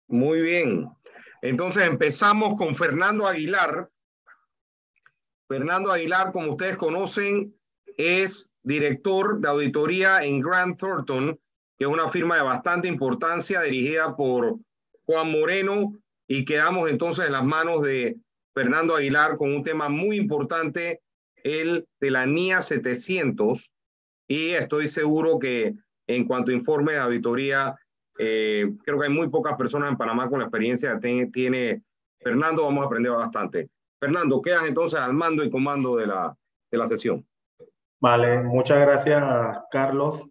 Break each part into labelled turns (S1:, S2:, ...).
S1: Muy bien. Entonces empezamos con Fernando Aguilar. Fernando Aguilar, como ustedes conocen, es director de auditoría en Grant Thornton, que es una firma de bastante importancia dirigida por Juan Moreno, y quedamos entonces en las manos de Fernando Aguilar con un tema muy importante, el de la NIA 700, y estoy seguro que en cuanto a informe de auditoría, creo que hay muy pocas personas en Panamá con la experiencia que tiene Fernando. Vamos a aprender bastante. Fernando, quedas entonces al mando y comando de la sesión.
S2: Vale, muchas gracias, Carlos.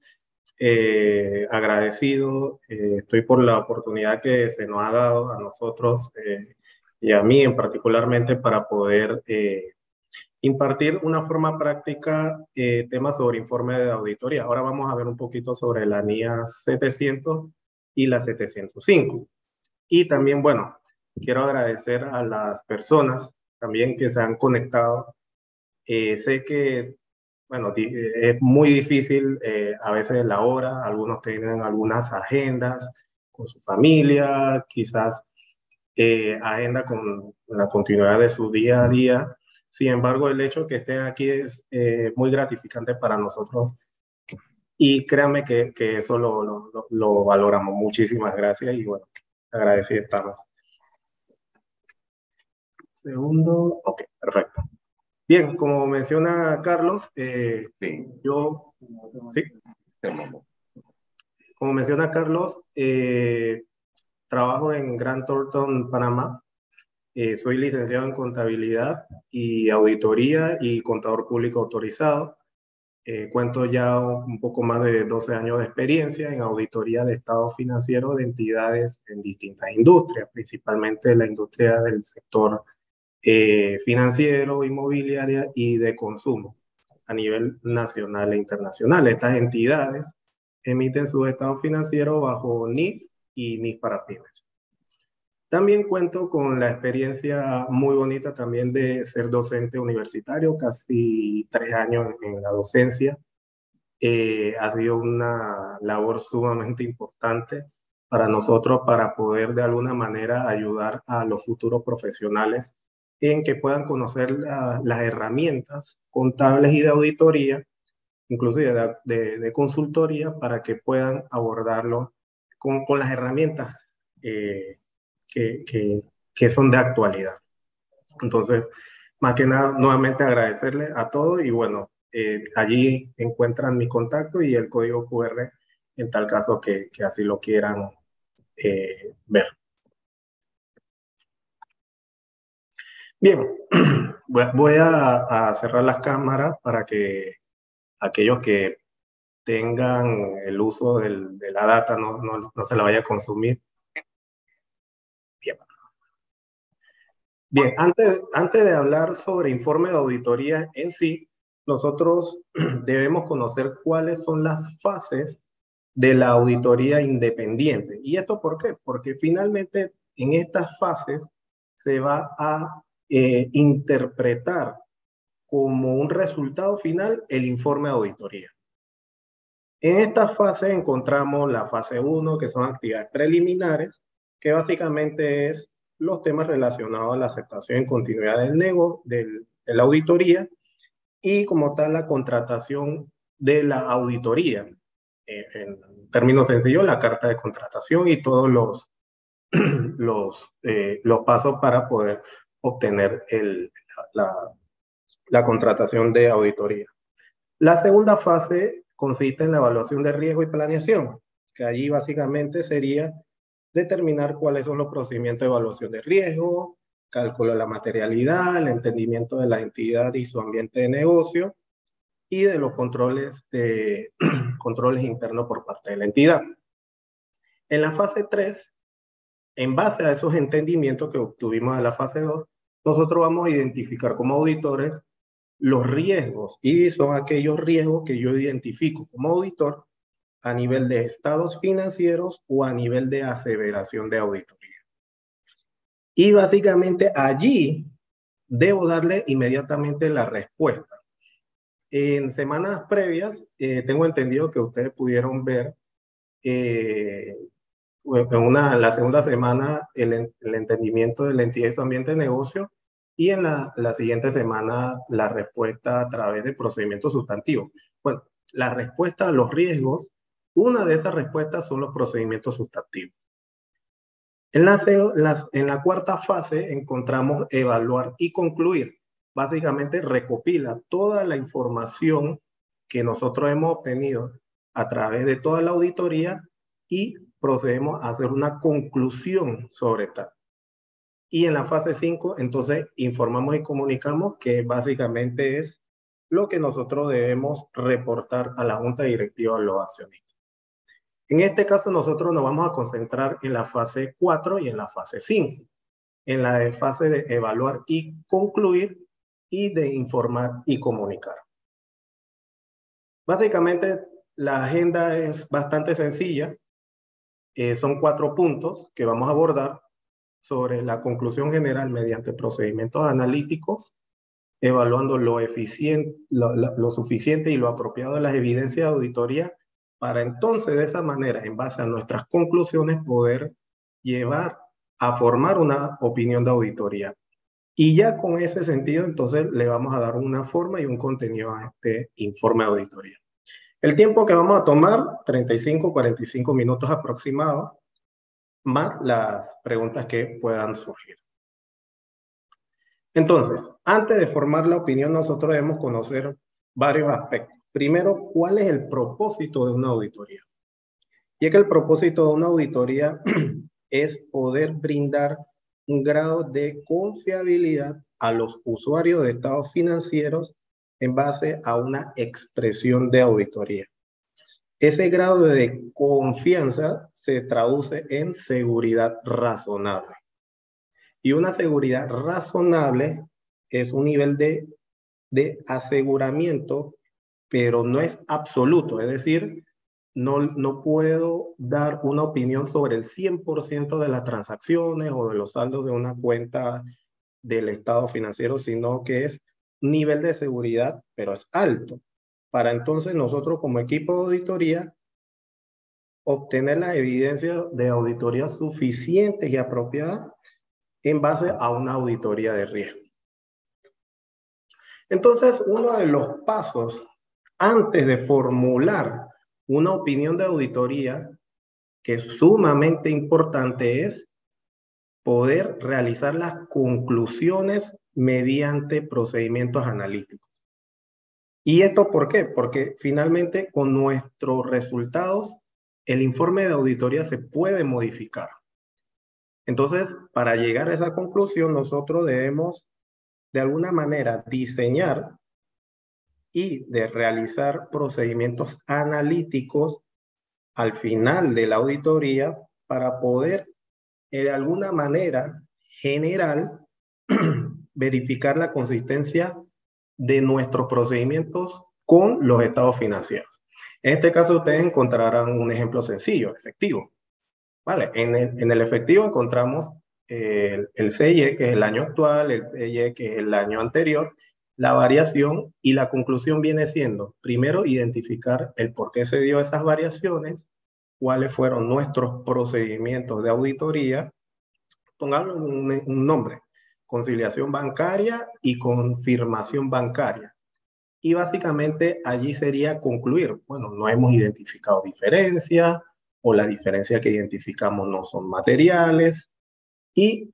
S2: Agradecido, estoy por la oportunidad que se nos ha dado a nosotros y a mí en particularmente para poder impartir una forma práctica temas sobre informe de auditoría. Ahora vamos a ver un poquito sobre la NIA 700 y la 705. Y también, bueno, quiero agradecer a las personas también que se han conectado. Sé que, bueno, es muy difícil a veces la hora, algunos tienen algunas agendas con su familia, quizás agenda con la continuidad de su día a día. Sin embargo, el hecho de que estén aquí es muy gratificante para nosotros y créanme que eso lo valoramos. Muchísimas gracias y bueno, agradecido estamos. Segundo, ok, perfecto. Bien, como menciona Carlos,
S1: Sí.
S2: sí, como menciona Carlos, trabajo en Grant Thornton, Panamá. Soy licenciado en contabilidad y auditoría y contador público autorizado. Cuento ya un poco más de 12 años de experiencia en auditoría de estados financieros de entidades en distintas industrias, principalmente la industria del sector financiero, inmobiliaria y de consumo a nivel nacional e internacional. Estas entidades emiten sus estados financieros bajo NIF y NIF para pymes. También cuento con la experiencia muy bonita también de ser docente universitario, casi 3 años en la docencia. Ha sido una labor sumamente importante para nosotros para poder de alguna manera ayudar a los futuros profesionales en que puedan conocer las herramientas contables y de auditoría, inclusive de consultoría, para que puedan abordarlo con las herramientas que, que, que son de actualidad. Entonces, más que nada, nuevamente agradecerle a todos y bueno, allí encuentran mi contacto y el código QR en tal caso que así lo quieran ver. Bien, voy a cerrar las cámaras para que aquellos que tengan el uso de la data no se la vaya a consumir. Bien. Bien, antes de hablar sobre informe de auditoría en sí, nosotros debemos conocer cuáles son las fases de la auditoría independiente. ¿Y esto por qué? Porque finalmente en estas fases se va a interpretar como un resultado final el informe de auditoría. En esta fase encontramos la fase 1, que son actividades preliminares, que básicamente es los temas relacionados a la aceptación y continuidad del negocio, de la auditoría, y como tal la contratación de la auditoría. En términos sencillos, la carta de contratación y todos los pasos para poder obtener la contratación de auditoría. La segunda fase consiste en la evaluación de riesgo y planeación, que allí básicamente sería determinar cuáles son los procedimientos de evaluación de riesgo, cálculo de la materialidad, el entendimiento de la entidad y su ambiente de negocio, y de los controles internos por parte de la entidad. En la fase 3, en base a esos entendimientos que obtuvimos en la fase 2, nosotros vamos a identificar como auditores los riesgos, y son aquellos riesgos que yo identifico como auditor a nivel de estados financieros o a nivel de aseveración de auditoría. Y básicamente allí debo darle inmediatamente la respuesta. En semanas previas, tengo entendido que ustedes pudieron ver la segunda semana el entendimiento de la entidad y su ambiente de negocio, y en la siguiente semana la respuesta a través de procedimientos sustantivos. Bueno, la respuesta a los riesgos, una de esas respuestas son los procedimientos sustantivos. En la cuarta fase encontramos evaluar y concluir. Básicamente recopila toda la información que nosotros hemos obtenido a través de toda la auditoría y procedemos a hacer una conclusión sobre tal. Y en la fase 5, entonces informamos y comunicamos, que básicamente es lo que nosotros debemos reportar a la junta directiva de los accionistas. En este caso nosotros nos vamos a concentrar en la fase 4 y en la fase 5. En la fase de evaluar y concluir y de informar y comunicar. Básicamente la agenda es bastante sencilla. Son 4 puntos que vamos a abordar sobre la conclusión general mediante procedimientos analíticos, evaluando lo suficiente y lo apropiado de las evidencias de auditoría, para entonces de esa manera, en base a nuestras conclusiones, poder llevar a formar una opinión de auditoría. Y ya con ese sentido, entonces le vamos a dar una forma y un contenido a este informe de auditoría. El tiempo que vamos a tomar, 35-45 minutos aproximados, más las preguntas que puedan surgir. Entonces, antes de formar la opinión, nosotros debemos conocer varios aspectos. Primero, ¿cuál es el propósito de una auditoría? Y es que el propósito de una auditoría es poder brindar un grado de confiabilidad a los usuarios de estados financieros en base a una expresión de auditoría. Ese grado de confianza se traduce en seguridad razonable. Y una seguridad razonable es un nivel de aseguramiento, pero no es absoluto. Es decir, no puedo dar una opinión sobre el 100% de las transacciones o de los saldos de una cuenta del estado financiero, sino que es un nivel de seguridad, pero es alto. Para entonces nosotros como equipo de auditoría obtener las evidencias de auditoría suficientes y apropiadas en base a una auditoría de riesgo. Entonces, uno de los pasos antes de formular una opinión de auditoría, que es sumamente importante, es poder realizar las conclusiones mediante procedimientos analíticos. ¿Y esto por qué? Porque finalmente con nuestros resultados, el informe de auditoría se puede modificar. Entonces, para llegar a esa conclusión, nosotros debemos de alguna manera diseñar y de realizar procedimientos analíticos al final de la auditoría para poder, de alguna manera general, verificar la consistencia de nuestros procedimientos con los estados financieros. En este caso, ustedes encontrarán un ejemplo sencillo, efectivo. ¿Vale? En el efectivo encontramos el CIE, que es el año actual, el PIE, que es el año anterior, la variación, y la conclusión viene siendo, primero, identificar el por qué se dio esas variaciones, cuáles fueron nuestros procedimientos de auditoría, pongámosle un nombre, conciliación bancaria y confirmación bancaria. Y básicamente allí sería concluir, bueno, no hemos identificado diferencias, o las diferencias que identificamos no son materiales, y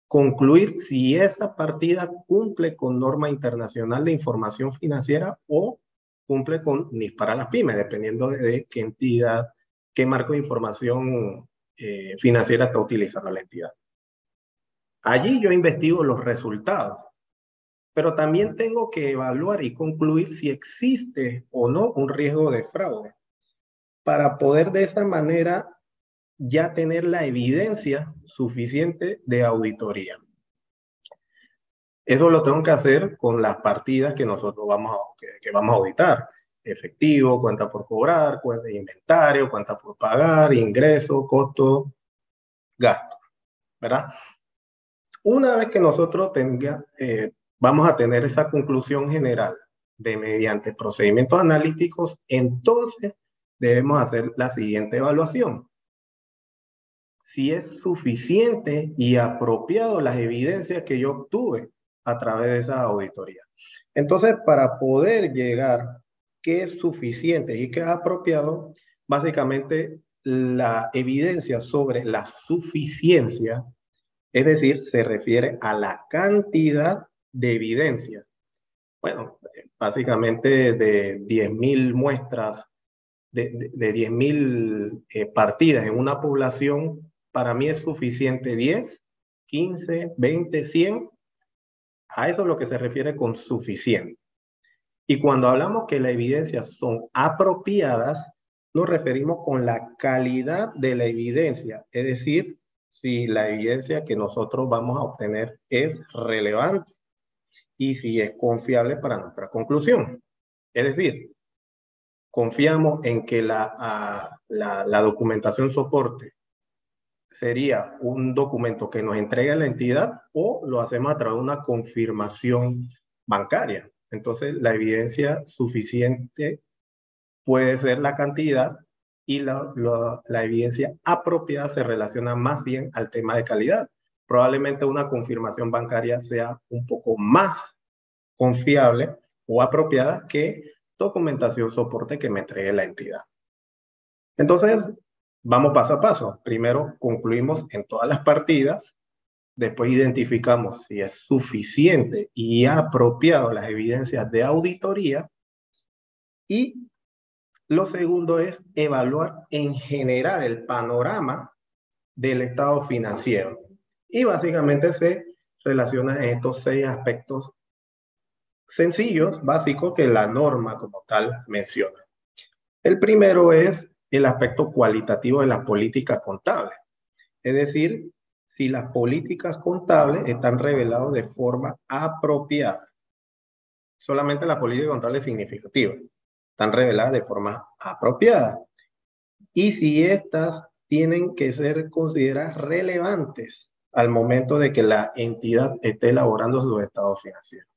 S2: concluir si esa partida cumple con norma internacional de información financiera o cumple con NIF para las pymes, dependiendo de qué entidad, qué marco de información financiera está utilizando la entidad. Allí yo investigo los resultados, pero también tengo que evaluar y concluir si existe o no un riesgo de fraude, para poder de esa manera ya tener la evidencia suficiente de auditoría. Eso lo tengo que hacer con las partidas que nosotros vamos a auditar. Efectivo, cuenta por cobrar, cuenta de inventario, cuenta por pagar, ingreso, costo, gasto, ¿verdad? Una vez que nosotros vamos a tener esa conclusión general de mediante procedimientos analíticos, entonces debemos hacer la siguiente evaluación. si es suficiente y apropiado las evidencias que yo obtuve a través de esa auditoría. Entonces, para poder llegar qué es suficiente y qué es apropiado, básicamente la evidencia sobre la suficiencia, es decir, se refiere a la cantidad de evidencia. Bueno, básicamente de 10.000 muestras, de 10.000 partidas en una población, para mí es suficiente 10, 15, 20, 100. A eso es lo que se refiere con suficiente. Y cuando hablamos que las evidencias son apropiadas, nos referimos con la calidad de la evidencia, es decir, si la evidencia que nosotros vamos a obtener es relevante y si es confiable para nuestra conclusión. Es decir, confiamos en que la documentación soporte sería un documento que nos entrega la entidad o lo hacemos a través de una confirmación bancaria. Entonces, la evidencia suficiente puede ser la cantidad y la evidencia apropiada se relaciona más bien al tema de calidad. Probablemente una confirmación bancaria sea un poco más confiable o apropiada que documentación soporte que me entregue la entidad. Entonces, vamos paso a paso. Primero concluimos en todas las partidas, después identificamos si es suficiente y apropiado las evidencias de auditoría y lo segundo es evaluar en general el panorama del estado financiero. Y básicamente se relaciona en estos 6 aspectos sencillos, básicos, que la norma como tal menciona. El primero es el aspecto cualitativo de las políticas contables. Es decir, si las políticas contables están reveladas de forma apropiada. Solamente las políticas contables significativas están reveladas de forma apropiada. Y si estas tienen que ser consideradas relevantes al momento de que la entidad esté elaborando sus estados financieros.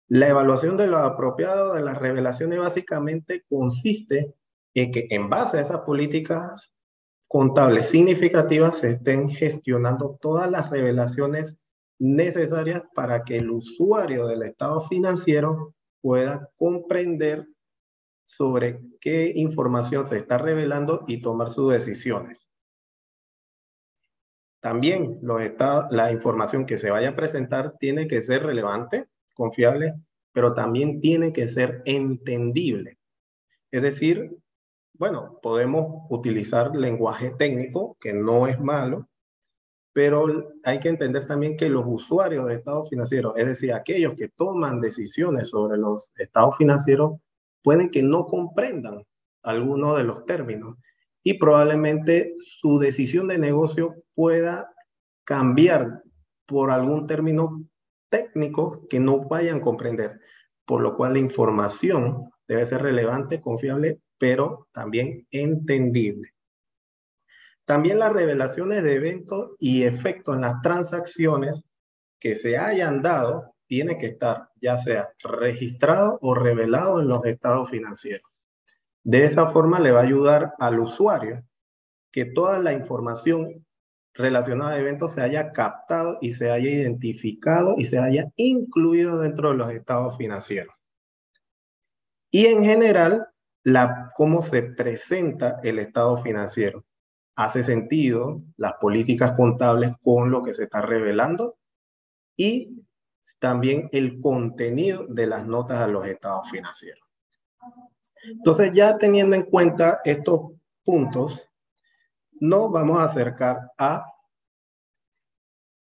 S2: La evaluación de lo apropiado de las revelaciones básicamente consiste en que en base a esas políticas contables significativas se estén gestionando todas las revelaciones necesarias para que el usuario del estado financiero pueda comprender sobre qué información se está revelando y tomar sus decisiones. También la información que se vaya a presentar tiene que ser relevante, confiable, pero también tiene que ser entendible. Es decir, bueno, podemos utilizar lenguaje técnico, que no es malo, pero hay que entender también que los usuarios de estados financieros, es decir, aquellos que toman decisiones sobre los estados financieros, pueden que no comprendan algunos de los términos y probablemente su decisión de negocio pueda cambiar por algún término técnico que no vayan a comprender, por lo cual la información debe ser relevante, confiable, pero también entendible. También las revelaciones de eventos y efectos en las transacciones que se hayan dado tiene que estar ya sea registrado o revelado en los estados financieros. De esa forma le va a ayudar al usuario que toda la información relacionada a eventos se haya captado y se haya identificado y se haya incluido dentro de los estados financieros. Y en general, cómo se presenta el estado financiero. ¿Hace sentido las políticas contables con lo que se está revelando? Y también el contenido de las notas a los estados financieros. Entonces, ya teniendo en cuenta estos puntos, nos vamos a acercar a,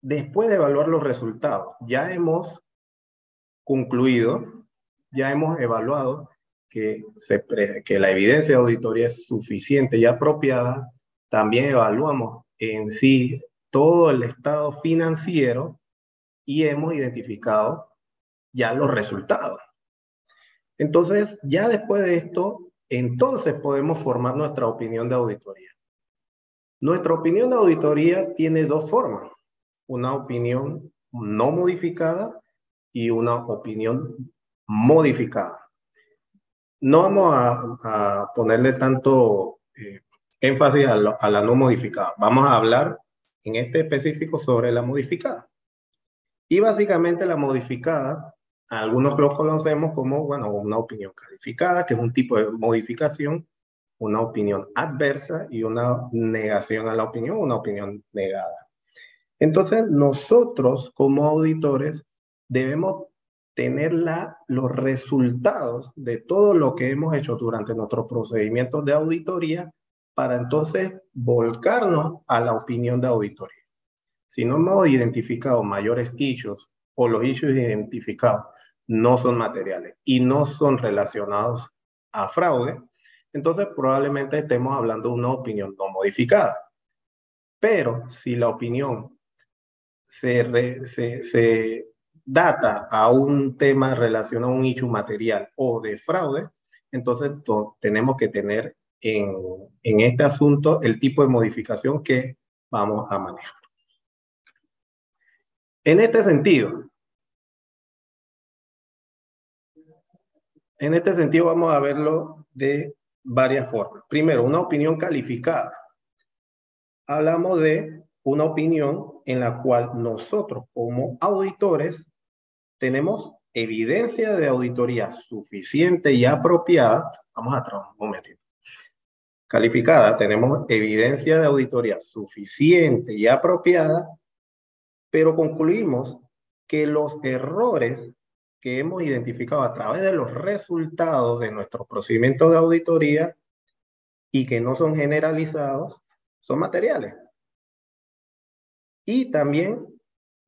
S2: después de evaluar los resultados, ya hemos concluido, ya hemos evaluado que la evidencia de auditoría es suficiente y apropiada. También evaluamos en sí todo el estado financiero y hemos identificado ya los resultados. Entonces, ya después de esto, entonces podemos formar nuestra opinión de auditoría. Nuestra opinión de auditoría tiene 2 formas. Una opinión no modificada y una opinión modificada. No vamos a ponerle tanto énfasis a la no modificada. Vamos a hablar en este específico sobre la modificada. Y básicamente la modificada, algunos lo conocemos como, bueno, una opinión calificada, que es un tipo de modificación, una opinión adversa y una negación a la opinión, una opinión negada. Entonces, nosotros como auditores debemos tener los resultados de todo lo que hemos hecho durante nuestros procedimientos de auditoría para entonces volcarnos a la opinión de auditoría. Si no hemos identificado mayores issues o los issues identificados no son materiales y no son relacionados a fraude, entonces probablemente estemos hablando de una opinión no modificada. Pero si la opinión se data a un tema relacionado a un issue material o de fraude, entonces tenemos que tener en este asunto el tipo de modificación que vamos a manejar. En este sentido vamos a verlo de varias formas. Primero, una opinión calificada. Hablamos de una opinión en la cual nosotros como auditores tenemos evidencia de auditoría suficiente y apropiada. Vamos a trabajar un momentito. Calificada, tenemos evidencia de auditoría suficiente y apropiada, pero concluimos que los errores que hemos identificado a través de los resultados de nuestros procedimientos de auditoría y que no son generalizados, son materiales. Y también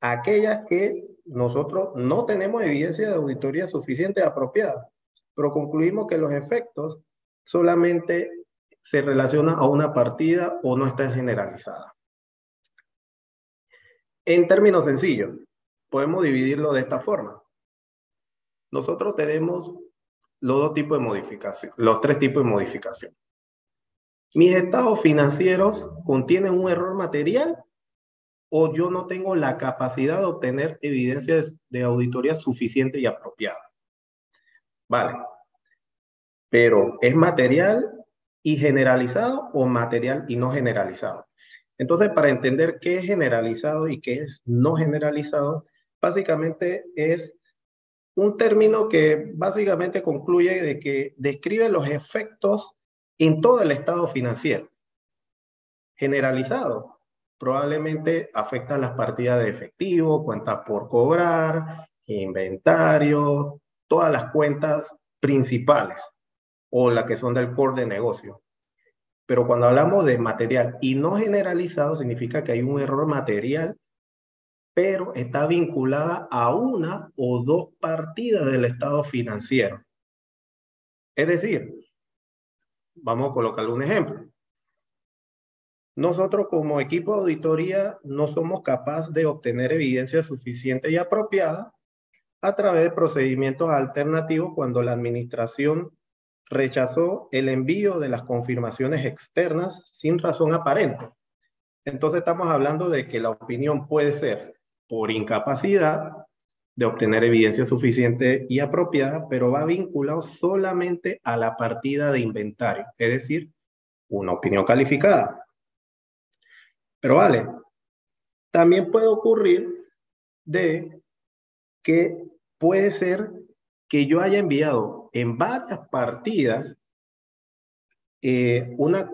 S2: aquellas que nosotros no tenemos evidencia de auditoría suficiente y apropiada, pero concluimos que los efectos solamente se relacionan a una partida o no está generalizada. En términos sencillos, podemos dividirlo de esta forma. Nosotros tenemos los tres tipos de modificación. Mis estados financieros contienen un error material o yo no tengo la capacidad de obtener evidencia de auditoría suficiente y apropiada. Vale. Pero ¿es material y generalizado o material y no generalizado? Entonces, para entender qué es generalizado y qué es no generalizado, básicamente es un término que básicamente concluye de que describe los efectos en todo el estado financiero. Generalizado, probablemente afecta las partidas de efectivo, cuentas por cobrar, inventario, todas las cuentas principales o las que son del core de negocio. Pero cuando hablamos de material y no generalizado, significa que hay un error material, pero está vinculada a una o dos partidas del estado financiero. Es decir, vamos a colocarle un ejemplo. Nosotros como equipo de auditoría no somos capaces de obtener evidencia suficiente y apropiada a través de procedimientos alternativos cuando la administración rechazó el envío de las confirmaciones externas sin razón aparente. Entonces estamos hablando de que la opinión puede ser por incapacidad de obtener evidencia suficiente y apropiada, pero va vinculado solamente a la partida de inventario, es decir, una opinión calificada. Pero vale, también puede ocurrir de que puede ser que yo haya enviado en varias partidas una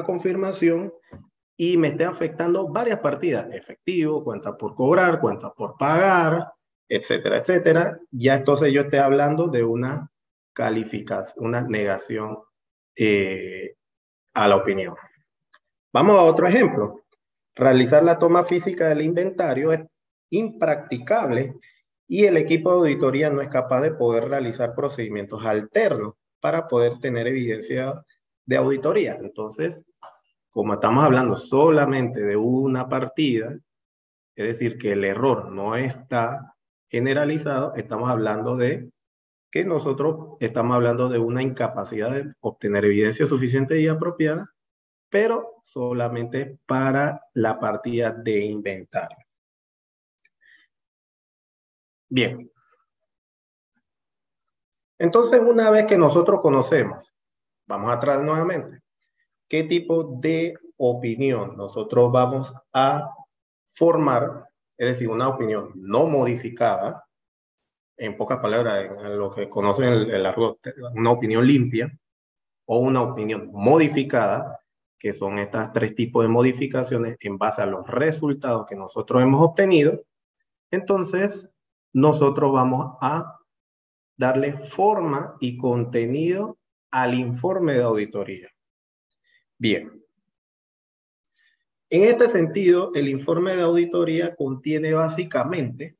S2: confirmación y me esté afectando varias partidas, efectivo, cuentas por cobrar, cuentas por pagar, etcétera, etcétera. Ya entonces yo estoy hablando de una calificación, una negación a la opinión. Vamos a otro ejemplo. Realizar la toma física del inventario es impracticable y el equipo de auditoría no es capaz de poder realizar procedimientos alternos para poder tener evidencia de auditoría. Entonces, como estamos hablando solamente de una partida, es decir, que el error no está generalizado, estamos hablando de que nosotros estamos hablando de una incapacidad de obtener evidencia suficiente y apropiada, pero solamente para la partida de inventario. Bien. Entonces, una vez que nosotros conocemos vamos atrás nuevamente. ¿Qué tipo de opinión nosotros vamos a formar? Es decir, una opinión no modificada, en pocas palabras, en lo que conocen el argot, una opinión limpia, o una opinión modificada, que son estas tres tipos de modificaciones en base a los resultados que nosotros hemos obtenido. Entonces, nosotros vamos a darle forma y contenido al informe de auditoría. Bien. En este sentido, el informe de auditoría contiene básicamente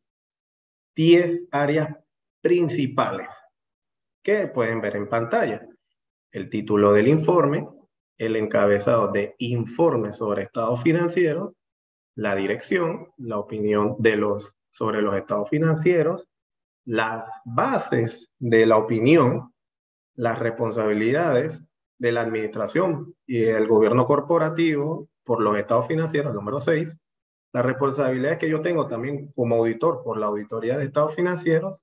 S2: 10 áreas principales que pueden ver en pantalla. El título del informe, el encabezado de informe sobre estados financieros, la dirección, la opinión sobre los estados financieros, las bases de la opinión, las responsabilidades de la administración y del gobierno corporativo por los estados financieros, número 6, las responsabilidades que yo tengo también como auditor por la auditoría de estados financieros,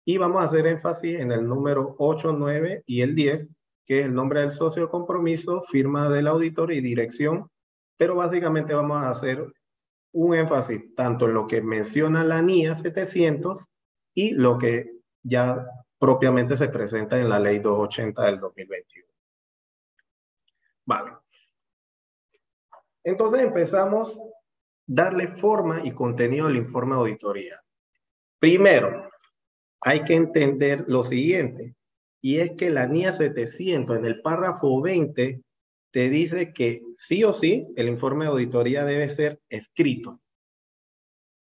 S2: y vamos a hacer énfasis en el número 8, 9 y el 10, que es el nombre del socio de compromiso, firma del auditor y dirección, pero básicamente vamos a hacer un énfasis tanto en lo que menciona la NIA 700 y lo que ya propiamente se presenta en la ley 280 del 2021. Vale. Entonces empezamos a darle forma y contenido al informe de auditoría. Primero, hay que entender lo siguiente, y es que la NIA 700 en el párrafo 20 te dice que sí o sí el informe de auditoría debe ser escrito.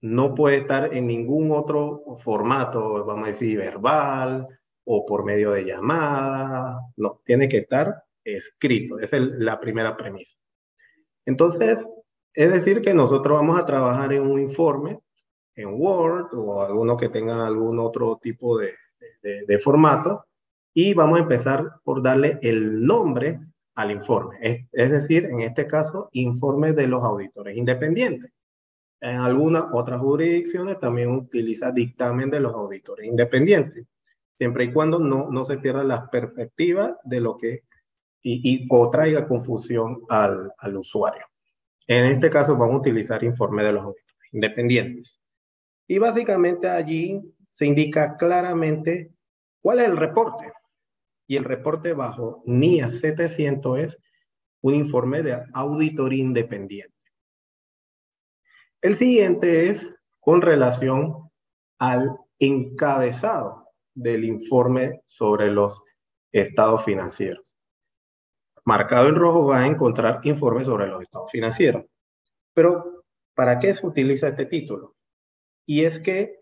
S2: No puede estar en ningún otro formato, vamos a decir, verbal o por medio de llamada. No, tiene que estar escrito. Esa es la primera premisa. Entonces, es decir que nosotros vamos a trabajar en un informe, en Word o alguno que tenga algún otro tipo de formato, y vamos a empezar por darle el nombre al informe. Es decir, en este caso, informe de los auditores independientes. En algunas otras jurisdicciones también utiliza dictamen de los auditores independientes, siempre y cuando no se pierda la perspectiva de lo que o traiga confusión al usuario. En este caso vamos a utilizar informe de los auditores independientes. Y básicamente allí se indica claramente cuál es el reporte. Y el reporte bajo NIA 700 es un informe de auditoría independiente. El siguiente es con relación al encabezado del informe sobre los estados financieros. Marcado en rojo vas a encontrar informe sobre los estados financieros. Pero, ¿para qué se utiliza este título? Y es que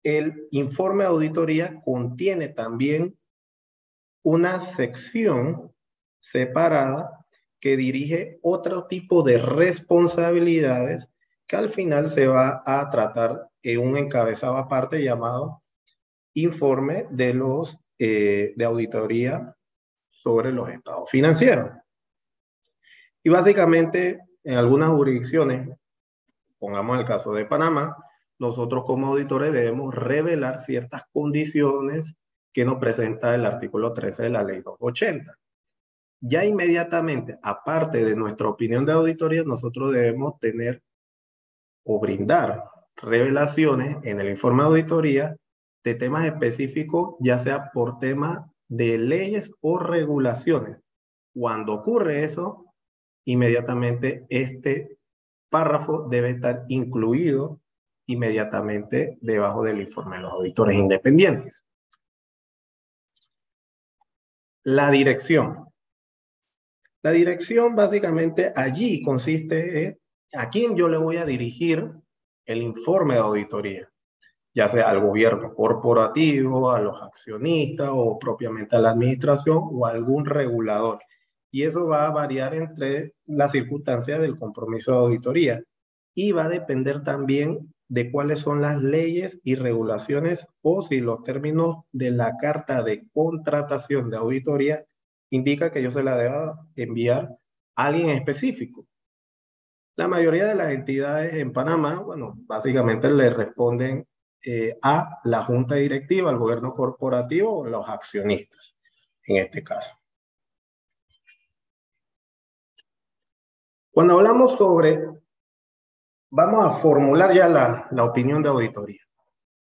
S2: el informe de auditoría contiene también una sección separada que dirige otro tipo de responsabilidades que al final se va a tratar en un encabezado aparte llamado informe de auditoría sobre los estados financieros. Y básicamente en algunas jurisdicciones, pongamos el caso de Panamá, nosotros como auditores debemos revelar ciertas condiciones que nos presenta el artículo 13 de la ley 280. Ya inmediatamente, aparte de nuestra opinión de auditoría, nosotros debemos tener o brindar revelaciones en el informe de auditoría de temas específicos, ya sea por temas de leyes o regulaciones. Cuando ocurre eso, inmediatamente este párrafo debe estar incluido inmediatamente debajo del informe de los auditores independientes. La dirección. La dirección básicamente allí consiste en a quién yo le voy a dirigir el informe de auditoría, ya sea al gobierno corporativo, a los accionistas o propiamente a la administración o a algún regulador. Y eso va a variar entre las circunstancias del compromiso de auditoría y va a depender también de cuáles son las leyes y regulaciones o si los términos de la carta de contratación de auditoría indica que yo se la deba enviar a alguien específico. La mayoría de las entidades en Panamá, bueno, básicamente le responden a la junta directiva, al gobierno corporativo o los accionistas, en este caso. Cuando hablamos sobre, vamos a formular ya la opinión de auditoría.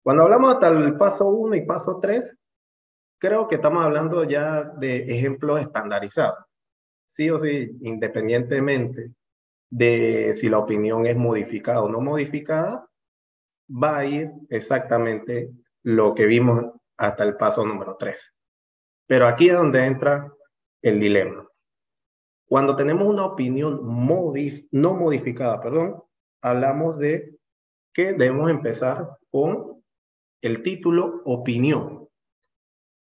S2: Cuando hablamos hasta el paso 1 y paso 3, creo que estamos hablando ya de ejemplos estandarizados. Sí o sí, independientemente de si la opinión es modificada o no modificada, va a ir exactamente lo que vimos hasta el paso número 3. Pero aquí es donde entra el dilema. Cuando tenemos una opinión no modificada, hablamos de que debemos empezar con el título opinión.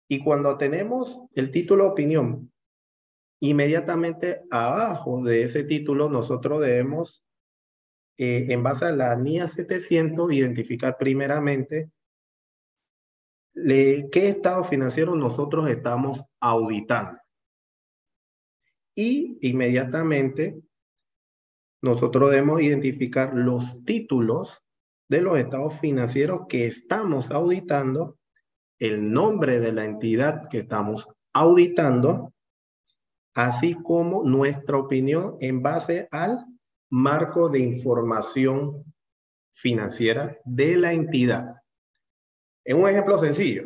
S2: Y cuando tenemos el título opinión, inmediatamente abajo de ese título nosotros debemos, en base a la NIA 700, identificar primeramente qué estado financiero nosotros estamos auditando. Y inmediatamente nosotros debemos identificar los títulos de los estados financieros que estamos auditando, el nombre de la entidad que estamos auditando, así como nuestra opinión en base al marco de información financiera de la entidad. En un ejemplo sencillo,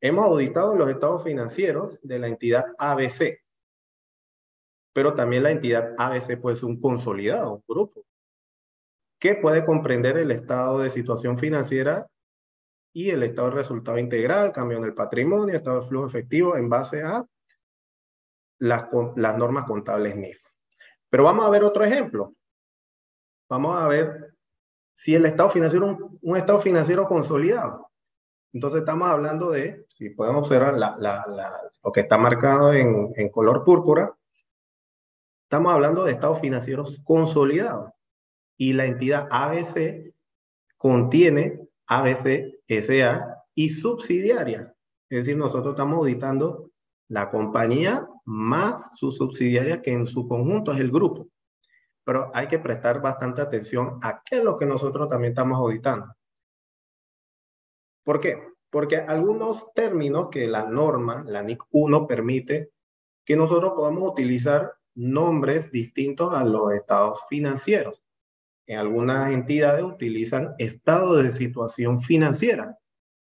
S2: hemos auditado los estados financieros de la entidad ABC, pero también la entidad ABC puede ser un consolidado, un grupo, que puede comprender el estado de situación financiera y el estado de resultado integral, cambio en el patrimonio, estado de flujo efectivo en base a las normas contables NIF. Pero vamos a ver otro ejemplo. Vamos a ver si el estado financiero, un estado financiero consolidado. Entonces estamos hablando de, si pueden observar lo que está marcado en color púrpura, estamos hablando de estados financieros consolidados. Y la entidad ABC contiene ABC, SA y subsidiarias. Es decir, nosotros estamos auditando la compañía más su subsidiaria, que en su conjunto es el grupo. Pero hay que prestar bastante atención a qué es lo que nosotros también estamos auditando. ¿Por qué? Porque algunos términos que la norma, la NIC 1, permite que nosotros podamos utilizar nombres distintos a los estados financieros. En algunas entidades utilizan estado de situación financiera.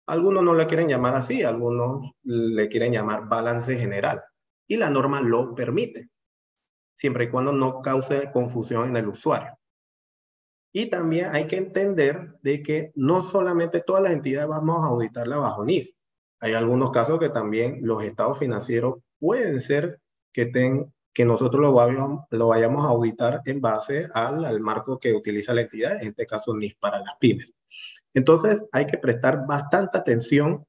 S2: Algunos no le quieren llamar así, algunos le quieren llamar balance general. Y la norma lo permite, siempre y cuando no cause confusión en el usuario. Y también hay que entender de que no solamente todas las entidades vamos a auditarlas bajo NIF. Hay algunos casos que también los estados financieros pueden ser que nosotros lo vayamos a auditar en base al marco que utiliza la entidad, en este caso NIF para las pymes. Entonces hay que prestar bastante atención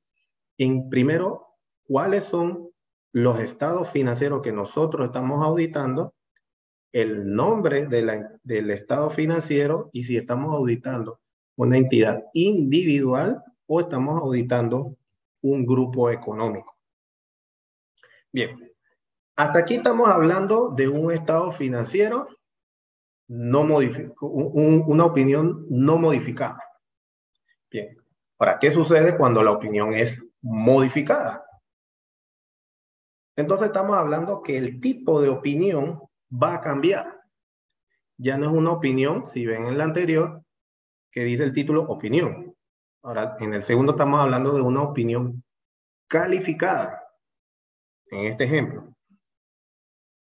S2: en, primero, cuáles son los estados financieros que nosotros estamos auditando, el nombre del estado financiero y si estamos auditando una entidad individual o estamos auditando un grupo económico. Bien, hasta aquí estamos hablando de un estado financiero no modificado, una opinión no modificada. Bien, ahora, ¿qué sucede cuando la opinión es modificada? Entonces estamos hablando que el tipo de opinión va a cambiar. Ya no es una opinión, si ven en la anterior, que dice el título opinión. Ahora, en el segundo estamos hablando de una opinión calificada, en este ejemplo.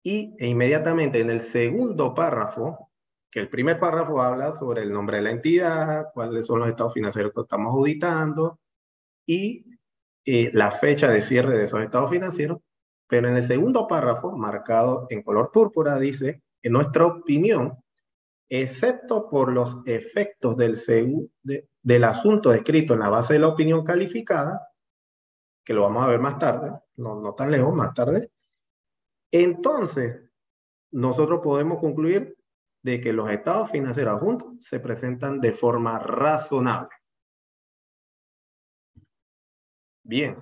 S2: E inmediatamente en el segundo párrafo, que el primer párrafo habla sobre el nombre de la entidad, cuáles son los estados financieros que estamos auditando y la fecha de cierre de esos estados financieros. Pero en el segundo párrafo, marcado en color púrpura, dice, en nuestra opinión, excepto por los efectos del asunto descrito en la base de la opinión calificada, que lo vamos a ver más tarde, no tan lejos, más tarde, entonces nosotros podemos concluir de que los estados financieros adjuntos se presentan de forma razonable. Bien.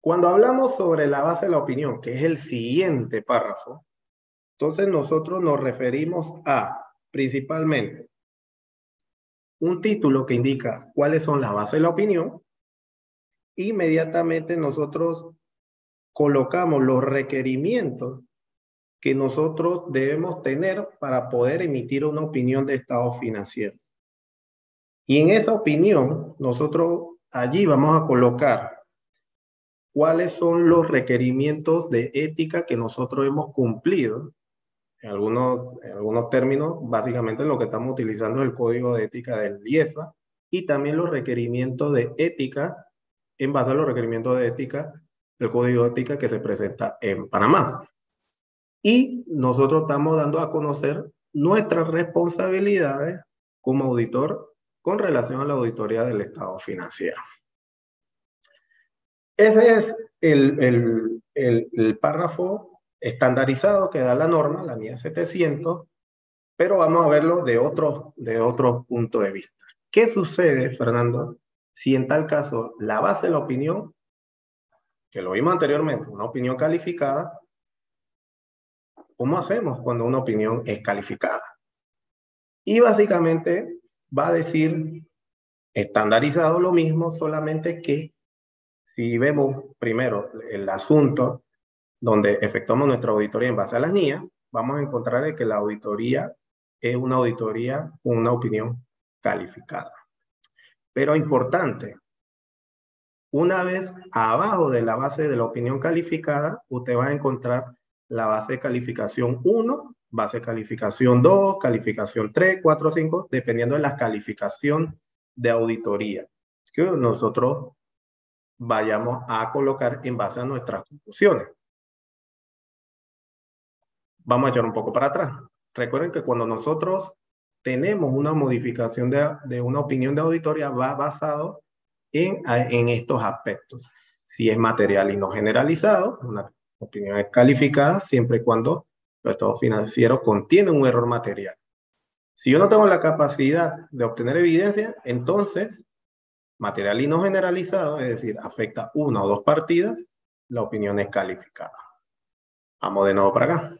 S2: Cuando hablamos sobre la base de la opinión, que es el siguiente párrafo, entonces nosotros nos referimos a, principalmente, un título que indica cuáles son las bases de la opinión. Inmediatamente nosotros colocamos los requerimientos que nosotros debemos tener para poder emitir una opinión de estado financiero. Y en esa opinión, nosotros allí vamos a colocar cuáles son los requerimientos de ética que nosotros hemos cumplido. En algunos términos, básicamente lo que estamos utilizando es el código de ética del IESA y también los requerimientos de ética, en base a los requerimientos de ética, el código de ética que se presenta en Panamá. Y nosotros estamos dando a conocer nuestras responsabilidades como auditor con relación a la auditoría del estado financiero. Ese es el párrafo estandarizado que da la norma, la NIE 700, pero vamos a verlo de otro punto de vista. ¿Qué sucede, Fernando, si en tal caso la base de la opinión, que lo vimos anteriormente, una opinión calificada, ¿cómo hacemos cuando una opinión es calificada? Y básicamente va a decir estandarizado lo mismo, solamente que si vemos primero el asunto donde efectuamos nuestra auditoría en base a las NIA, vamos a encontrar que la auditoría es una auditoría con una opinión calificada. Pero importante, una vez abajo de la base de la opinión calificada, usted va a encontrar la base de calificación 1, base de calificación 2, calificación 3, 4, 5, dependiendo de la calificación de auditoría que nosotros vayamos a colocar en base a nuestras conclusiones. Vamos a echar un poco para atrás. Recuerden que cuando nosotros tenemos una modificación de una opinión de auditoría, va basado en estos aspectos. Si es material y no generalizado, una opinión es calificada siempre y cuando los estados financieros contienen un error material. Si yo no tengo la capacidad de obtener evidencia, entonces, material y no generalizado, es decir, afecta una o dos partidas, la opinión es calificada. Vamos de nuevo para acá.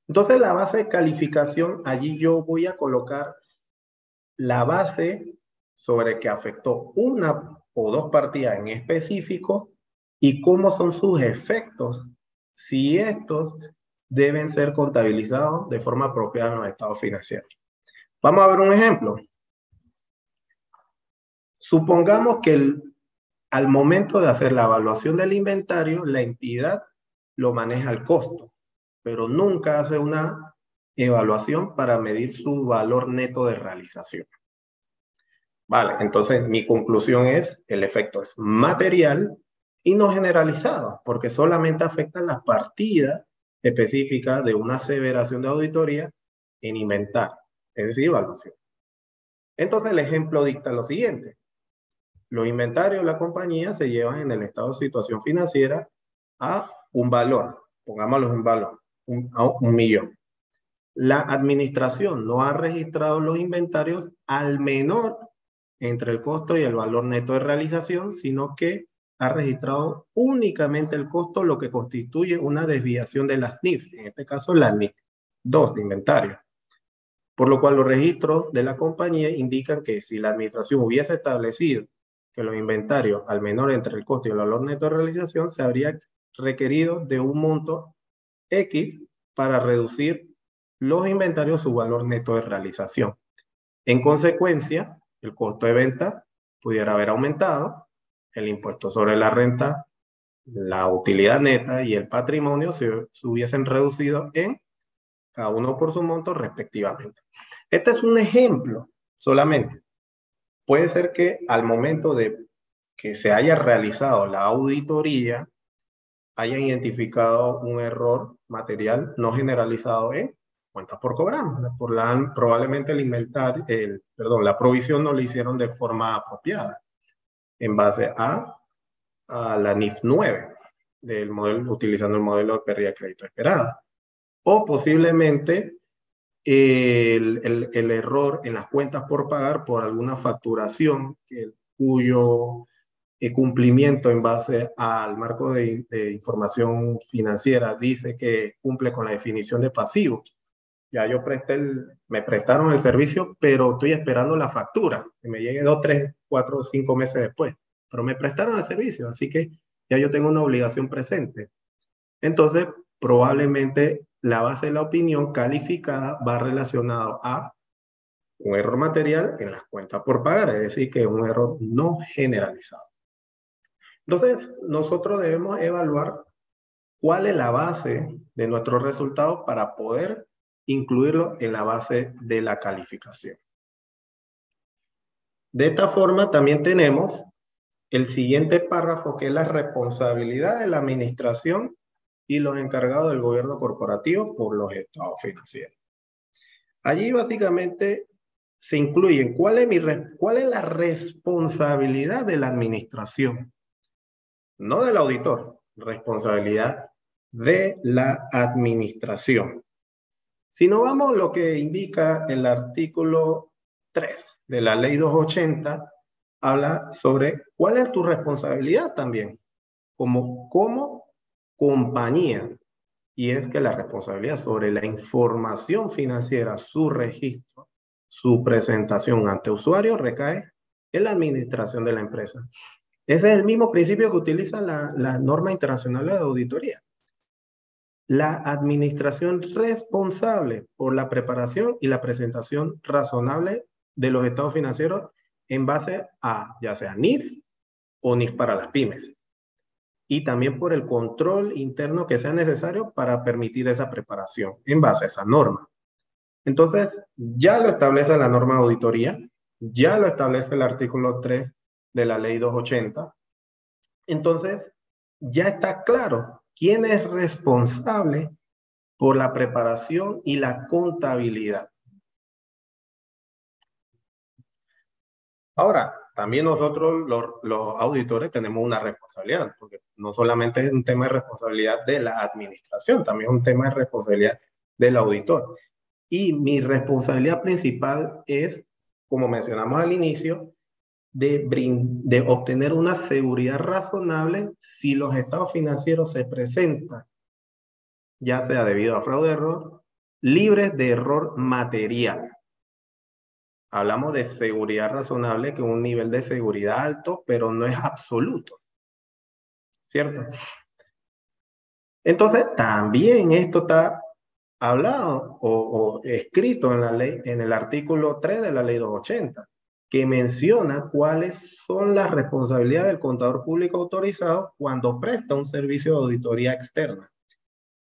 S2: Entonces, la base de calificación, allí yo voy a colocar la base sobre que afectó una o dos partidas en específico y cómo son sus efectos, si estos deben ser contabilizados de forma apropiada en los estados financieros. Vamos a ver un ejemplo. Supongamos que al momento de hacer la evaluación del inventario, la entidad lo maneja al costo, pero nunca hace una evaluación para medir su valor neto de realización. Vale, entonces mi conclusión es, el efecto es material y no generalizado, porque solamente afecta las partidas específicas de una aseveración de auditoría en inventario, es decir, evaluación. Entonces el ejemplo dicta lo siguiente. Los inventarios de la compañía se llevan en el estado de situación financiera a un valor, pongámoslo en valor, a 1.000.000. La administración no ha registrado los inventarios al menor entre el costo y el valor neto de realización, sino que ha registrado únicamente el costo, lo que constituye una desviación de las NIF, en este caso la NIF 2 de inventario. Por lo cual los registros de la compañía indican que si la administración hubiese establecido que los inventarios al menor entre el costo y el valor neto de realización, se habría requerido de un monto X para reducir los inventarios su valor neto de realización. En consecuencia, el costo de venta pudiera haber aumentado, el impuesto sobre la renta, la utilidad neta y el patrimonio se hubiesen reducido en cada uno por su monto respectivamente. Este es un ejemplo solamente. Puede ser que al momento de que se haya realizado la auditoría, hayan identificado un error material no generalizado en cuentas por cobrar. Probablemente la provisión no la hicieron de forma apropiada en base a la NIF 9 del modelo, utilizando el modelo de pérdida de crédito esperada. O posiblemente el error en las cuentas por pagar por alguna facturación cuyo cumplimiento en base al marco de información financiera dice que cumple con la definición de pasivo. Ya yo me prestaron el servicio, pero estoy esperando la factura, que me llegue 2, 3, 4, 5 meses después. Pero me prestaron el servicio, así que ya yo tengo una obligación presente. Entonces, probablemente la base de la opinión calificada va relacionado a un error material en las cuentas por pagar, es decir, que es un error no generalizado. Entonces, nosotros debemos evaluar cuál es la base de nuestros resultados para poder incluirlo en la base de la calificación. De esta forma, también tenemos el siguiente párrafo, que es la responsabilidad de la administración y los encargados del gobierno corporativo por los estados financieros. Allí básicamente se incluyen cuál es la responsabilidad de la administración, no del auditor, responsabilidad de la administración. Si no vamos a lo que indica el artículo 3 de la ley 280, habla sobre cuál es tu responsabilidad también como compañía. Y es que la responsabilidad sobre la información financiera, su registro, su presentación ante usuarios recae en la administración de la empresa. Ese es el mismo principio que utiliza la norma internacional de auditoría. La administración responsable por la preparación y la presentación razonable de los estados financieros en base a ya sea NIF o NIF para las pymes. Y también por el control interno que sea necesario para permitir esa preparación en base a esa norma. Entonces, ya lo establece la norma de auditoría, ya lo establece el artículo 3 de la ley 280. Entonces, ya está claro quién es responsable por la preparación y la contabilidad. Ahora, también nosotros los auditores tenemos una responsabilidad, porque no solamente es un tema de responsabilidad de la administración, también es un tema de responsabilidad del auditor. Y mi responsabilidad principal es, como mencionamos al inicio, de obtener una seguridad razonable si los estados financieros se presentan, ya sea debido a fraude o error, libres de error material. Hablamos de seguridad razonable, que es un nivel de seguridad alto, pero no es absoluto, ¿cierto? Entonces, también esto está hablado o escrito en la ley, en el artículo 3 de la ley 280, que menciona cuáles son las responsabilidades del contador público autorizado cuando presta un servicio de auditoría externa.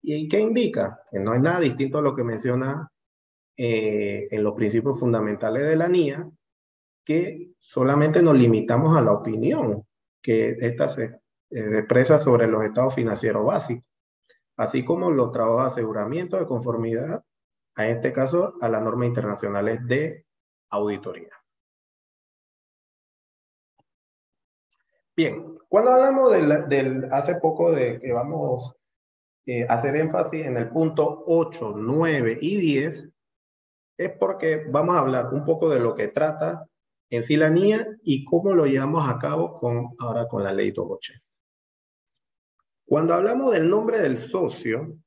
S2: ¿Y qué indica? Que no es nada distinto a lo que menciona en los principios fundamentales de la NIA, que solamente nos limitamos a la opinión que esta se expresa sobre los estados financieros básicos, así como los trabajos de aseguramiento de conformidad, en este caso, a las normas internacionales de auditoría. Bien, cuando hablamos hace poco de que vamos a hacer énfasis en el punto 8, 9 y 10, es porque vamos a hablar un poco de lo que trata en sí la NIA y cómo lo llevamos a cabo ahora con la ley 280. Cuando hablamos del nombre del socio,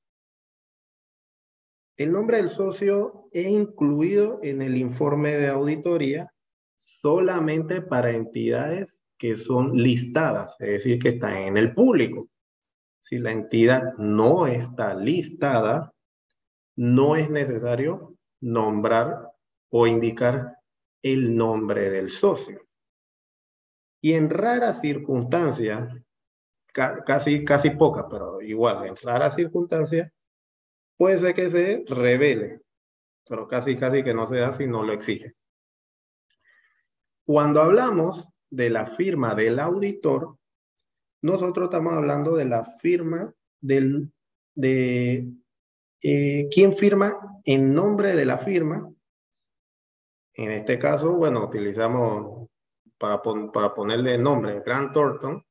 S2: el nombre del socio es incluido en el informe de auditoría solamente para entidades que son listadas, es decir, que están en el público. Si la entidad no está listada, no es necesario nombrar o indicar el nombre del socio. Y en raras circunstancias, casi pocas, pero igual, en raras circunstancias, puede ser que se revele, pero casi que no se da si no lo exige. Cuando hablamos de la firma del auditor, nosotros estamos hablando de la firma quién firma en nombre de la firma. En este caso, bueno, utilizamos para ponerle nombre Grant Thornton,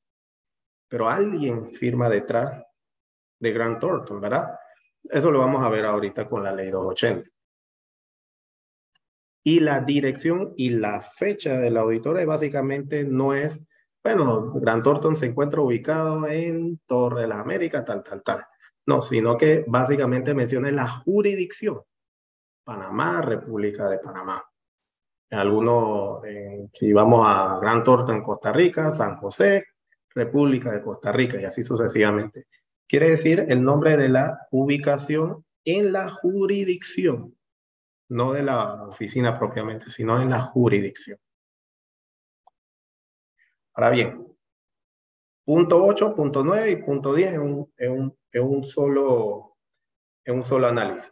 S2: pero alguien firma detrás de Grant Thornton, ¿verdad? Eso lo vamos a ver ahorita con la ley 280. Y la dirección y la fecha del auditor básicamente no es, bueno, Grant Thornton se encuentra ubicado en Torre de las Américas, tal. No, sino que básicamente menciona la jurisdicción. Panamá, República de Panamá. Algunos, si vamos a Grant Thornton en Costa Rica, San José, República de Costa Rica y así sucesivamente. Quiere decir el nombre de la ubicación en la jurisdicción, no de la oficina propiamente, sino en la jurisdicción. Ahora bien, punto 8, punto 9 y punto 10 es un solo análisis.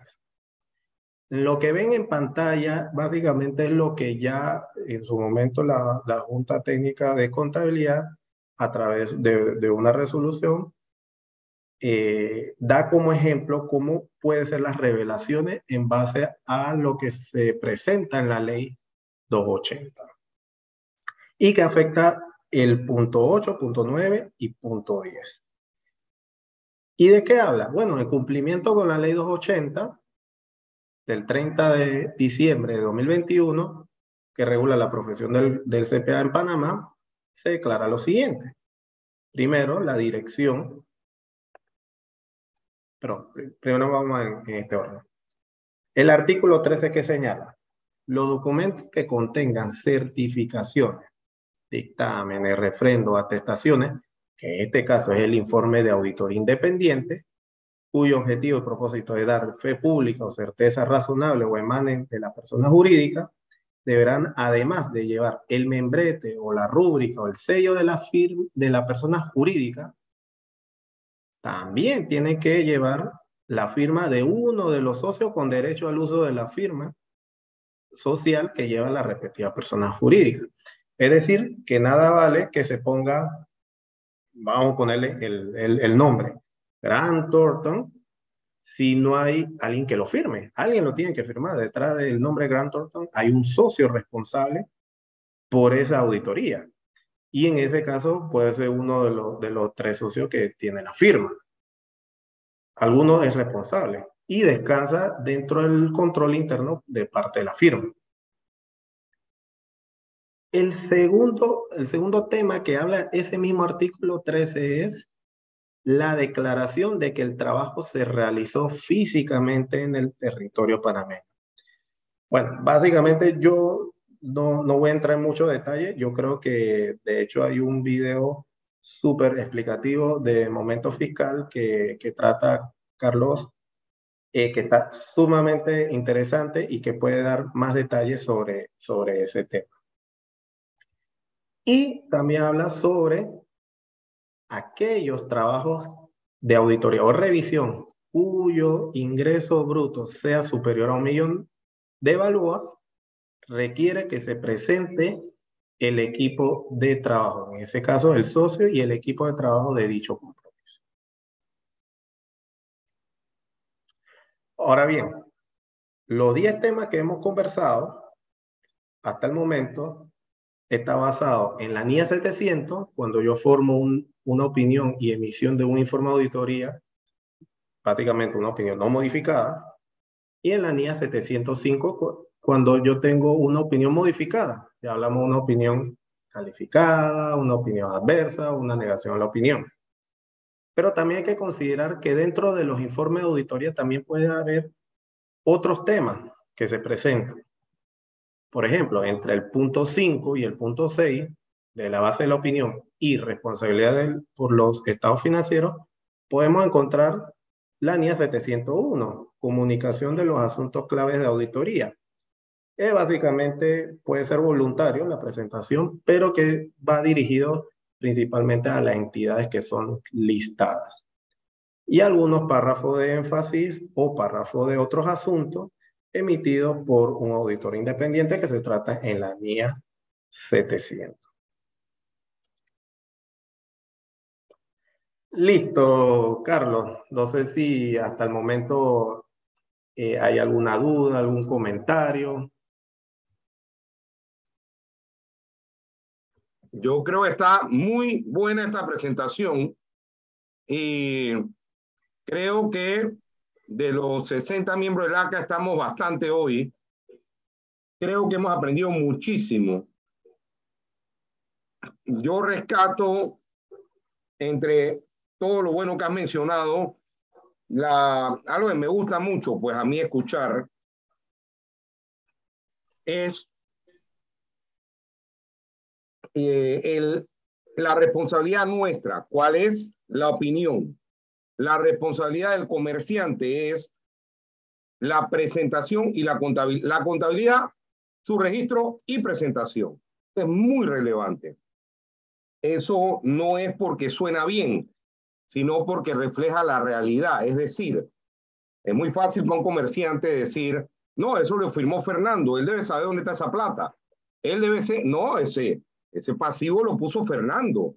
S2: Lo que ven en pantalla básicamente es lo que ya en su momento la Junta Técnica de Contabilidad, a través de una resolución, da como ejemplo cómo pueden ser las revelaciones en base a lo que se presenta en la ley 280 y que afecta el punto 8, punto 9 y punto 10. ¿Y de qué habla? Bueno, el cumplimiento con la ley 280 del 30 de diciembre de 2021, que regula la profesión del CPA en Panamá, se declara lo siguiente. Primero, la dirección. Pero primero vamos en este orden. El artículo 13 que señala, los documentos que contengan certificaciones, dictámenes, refrendos, atestaciones, que en este caso es el informe de auditoría independiente, cuyo objetivo y propósito es dar fe pública o certeza razonable o emanen de la persona jurídica, deberán, además de llevar el membrete o la rúbrica o el sello de la persona jurídica, también tiene que llevar la firma de uno de los socios con derecho al uso de la firma social que lleva la respectiva persona jurídica. Es decir, que nada vale que se ponga, vamos a ponerle el nombre, Grant Thornton, si no hay alguien que lo firme. Alguien lo tiene que firmar. Detrás del nombre Grant Thornton hay un socio responsable por esa auditoría. Y en ese caso puede ser uno de los tres socios que tiene la firma. Alguno es responsable y descansa dentro del control interno de parte de la firma. El segundo tema que habla ese mismo artículo 13 es la declaración de que el trabajo se realizó físicamente en el territorio panameño. Bueno, básicamente yo no voy a entrar en mucho detalle. Yo creo que de hecho hay un video súper explicativo de Momento Fiscal que trata Carlos, que está sumamente interesante y que puede dar más detalles sobre ese tema. Y también habla sobre aquellos trabajos de auditoría o revisión cuyo ingreso bruto sea superior a 1.000.000 de balúas, requiere que se presente el equipo de trabajo, en ese caso el socio y el equipo de trabajo de dicho compromiso. Ahora bien, los 10 temas que hemos conversado hasta el momento está basado en la NIA 700, cuando yo formo una opinión y emisión de un informe de auditoría, prácticamente una opinión no modificada, y en la NIA 705, cuando yo tengo una opinión modificada. Ya hablamos de una opinión calificada, una opinión adversa, una negación a la opinión. Pero también hay que considerar que dentro de los informes de auditoría también puede haber otros temas que se presentan. Por ejemplo, entre el punto 5 y el punto 6 de la base de la opinión y responsabilidad por los estados financieros, podemos encontrar la NIA 701, comunicación de los asuntos claves de auditoría. Básicamente puede ser voluntario la presentación, pero que va dirigido principalmente a las entidades que son listadas. Y algunos párrafos de énfasis o párrafos de otros asuntos emitidos por un auditor independiente que se trata en la NIA 700. Listo, Carlos. No sé si hasta el momento hay alguna duda, algún comentario.
S1: Yo creo que está muy buena esta presentación y creo que de los 60 miembros del ACA estamos bastante hoy. Creo que hemos aprendido muchísimo. Yo rescato entre todo lo bueno que has mencionado, algo que me gusta mucho, pues a mí escuchar, es el la responsabilidad nuestra, ¿cuál es la opinión? La responsabilidad del comerciante es la presentación y la contabilidad. La contabilidad, su registro y presentación. Es muy relevante. Eso no es porque suena bien, sino porque refleja la realidad. Es decir, es muy fácil para un comerciante decir, no, eso lo firmó Fernando, él debe saber dónde está esa plata. Él debe ser, no, ese pasivo lo puso Fernando.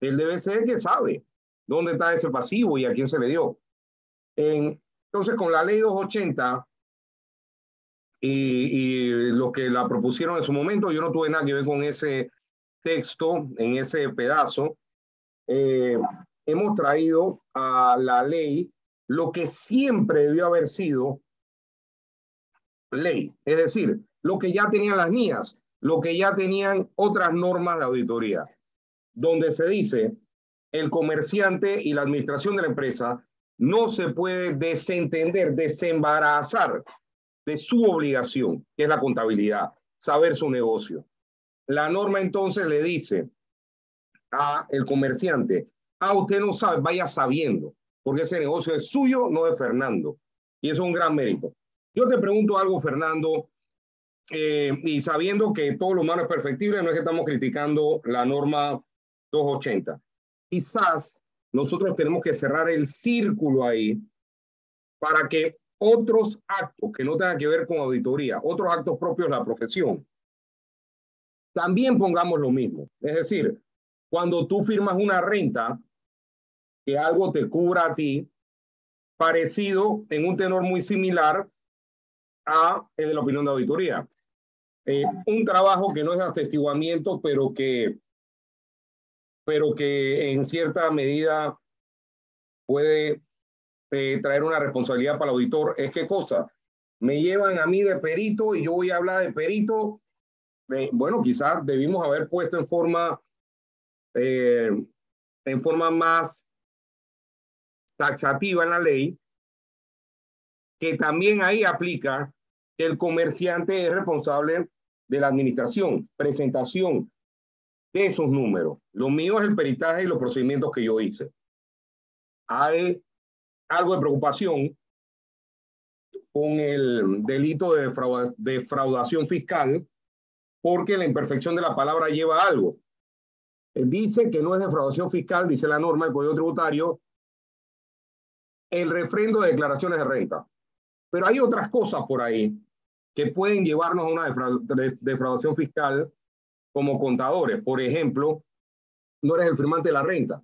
S1: Él debe ser el que sabe dónde está ese pasivo y a quién se le dio. Entonces, con la ley 280 y lo que la propusieron en su momento, yo no tuve nada que ver con ese texto, en ese pedazo. Hemos traído a la ley lo que siempre debió haber sido ley, es decir, lo que ya tenían las NIAs, lo que ya tenían otras normas de auditoría, donde se dice el comerciante y la administración de la empresa no se puede desentender, desembarazar de su obligación, que es la contabilidad, saber su negocio. La norma entonces le dice a el comerciante, usted no sabe, vaya sabiendo, porque ese negocio es suyo, no de Fernando. Y eso es un gran mérito. Yo te pregunto algo, Fernando, y sabiendo que todo lo humano es perfectible, no es que estamos criticando la norma 280. Quizás nosotros tenemos que cerrar el círculo ahí para que otros actos que no tengan que ver con auditoría, otros actos propios de la profesión, también pongamos lo mismo. Es decir, cuando tú firmas una renta, que algo te cubra a ti, parecido en un tenor muy similar a el de la opinión de auditoría. Un trabajo que no es atestiguamiento, pero que en cierta medida puede traer una responsabilidad para el auditor. ¿Es qué cosa? Me llevan a mí de perito y yo voy a hablar de perito. Bueno, quizás debimos haber puesto en forma más taxativa en la ley, que también ahí aplica que el comerciante es responsable de la administración, presentación de esos números. Lo mío es el peritaje y los procedimientos que yo hice. Hay algo de preocupación con el delito de defraudación fiscal, porque la imperfección de la palabra lleva algo. Dice que no es defraudación fiscal, dice la norma del Código Tributario, el refrendo de declaraciones de renta. Pero hay otras cosas por ahí que pueden llevarnos a una defraudación fiscal como contadores. Por ejemplo, no eres el firmante de la renta,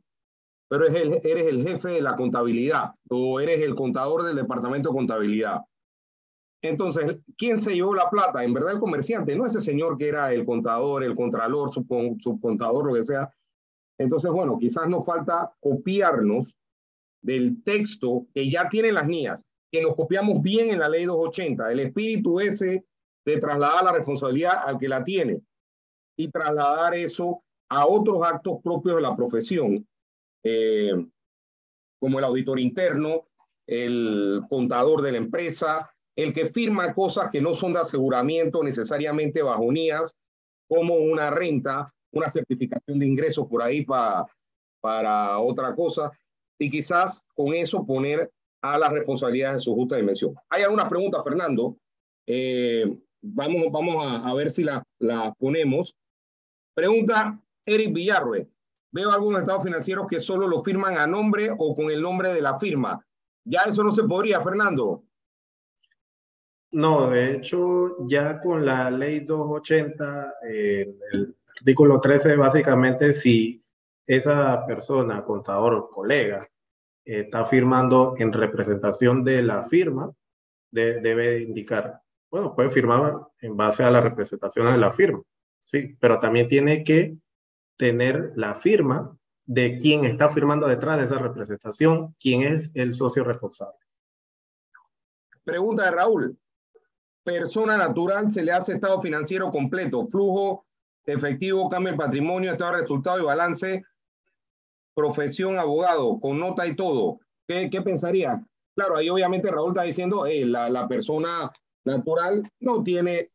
S1: pero eres el jefe de la contabilidad o eres el contador del departamento de contabilidad. Entonces, ¿quién se llevó la plata? En verdad el comerciante, no ese señor que era el contador, el contralor, subcontador, lo que sea. Entonces, bueno, quizás nos falta copiarnos del texto que ya tienen las NIAs, que nos copiamos bien en la ley 280, el espíritu ese de trasladar la responsabilidad al que la tiene y trasladar eso a otros actos propios de la profesión, como el auditor interno, el contador de la empresa, el que firma cosas que no son de aseguramiento necesariamente bajo NIAs, como una renta, una certificación de ingresos por ahí para otra cosa, y quizás con eso poner a las responsabilidades en su justa dimensión. Hay algunas preguntas, Fernando. Vamos a ver si las ponemos. Pregunta Eric Villarroel. Veo algunos estados financieros que solo lo firman a nombre o con el nombre de la firma. Ya eso no se podría, Fernando.
S2: No, de hecho, ya con la ley 280, el artículo 13, básicamente, si esa persona, contador o colega, está firmando en representación de la firma, debe indicar, bueno, puede firmar en base a la representación de la firma, sí, pero también tiene que tener la firma de quien está firmando detrás de esa representación, quién es el socio responsable.
S1: Pregunta de Raúl. Persona natural se le hace estado financiero completo, flujo efectivo, cambio de patrimonio, estado de resultado y balance, profesión abogado, con nota y todo. ¿Qué pensaría? Claro, ahí obviamente Raúl está diciendo, la persona natural no tiene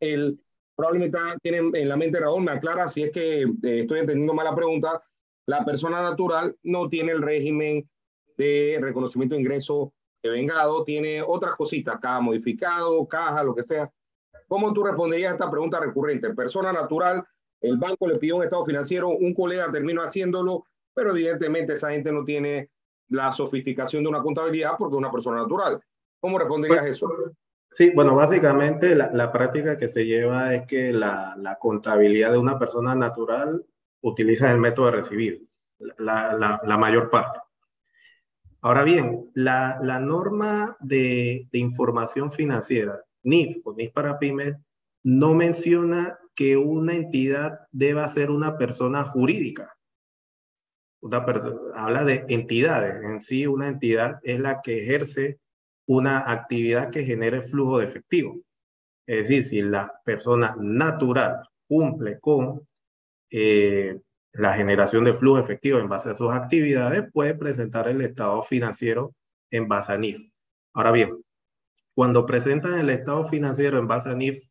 S1: probablemente tiene en la mente Raúl, me aclara si es que estoy entendiendo mal la pregunta, La persona natural no tiene el régimen de reconocimiento de ingreso de vengado, tiene otras cositas, caja modificado, caja, lo que sea. ¿Cómo tú responderías a esta pregunta recurrente? Persona natural, el banco le pidió un estado financiero, un colega terminó haciéndolo, pero evidentemente esa gente no tiene la sofisticación de una contabilidad porque es una persona natural. ¿Cómo responderías eso?
S2: Sí, bueno, básicamente la práctica que se lleva es que la contabilidad de una persona natural utiliza el método de recibido, la mayor parte. Ahora bien, la norma de información financiera, NIF o NIF para pymes, no menciona que una entidad deba ser una persona jurídica. Una persona, habla de entidades. En sí, una entidad es la que ejerce una actividad que genere flujo de efectivo. Es decir, si la persona natural cumple con la generación de flujo efectivo en base a sus actividades, puede presentar el estado financiero en base a NIF. Ahora bien, cuando presentan el estado financiero en base a NIF,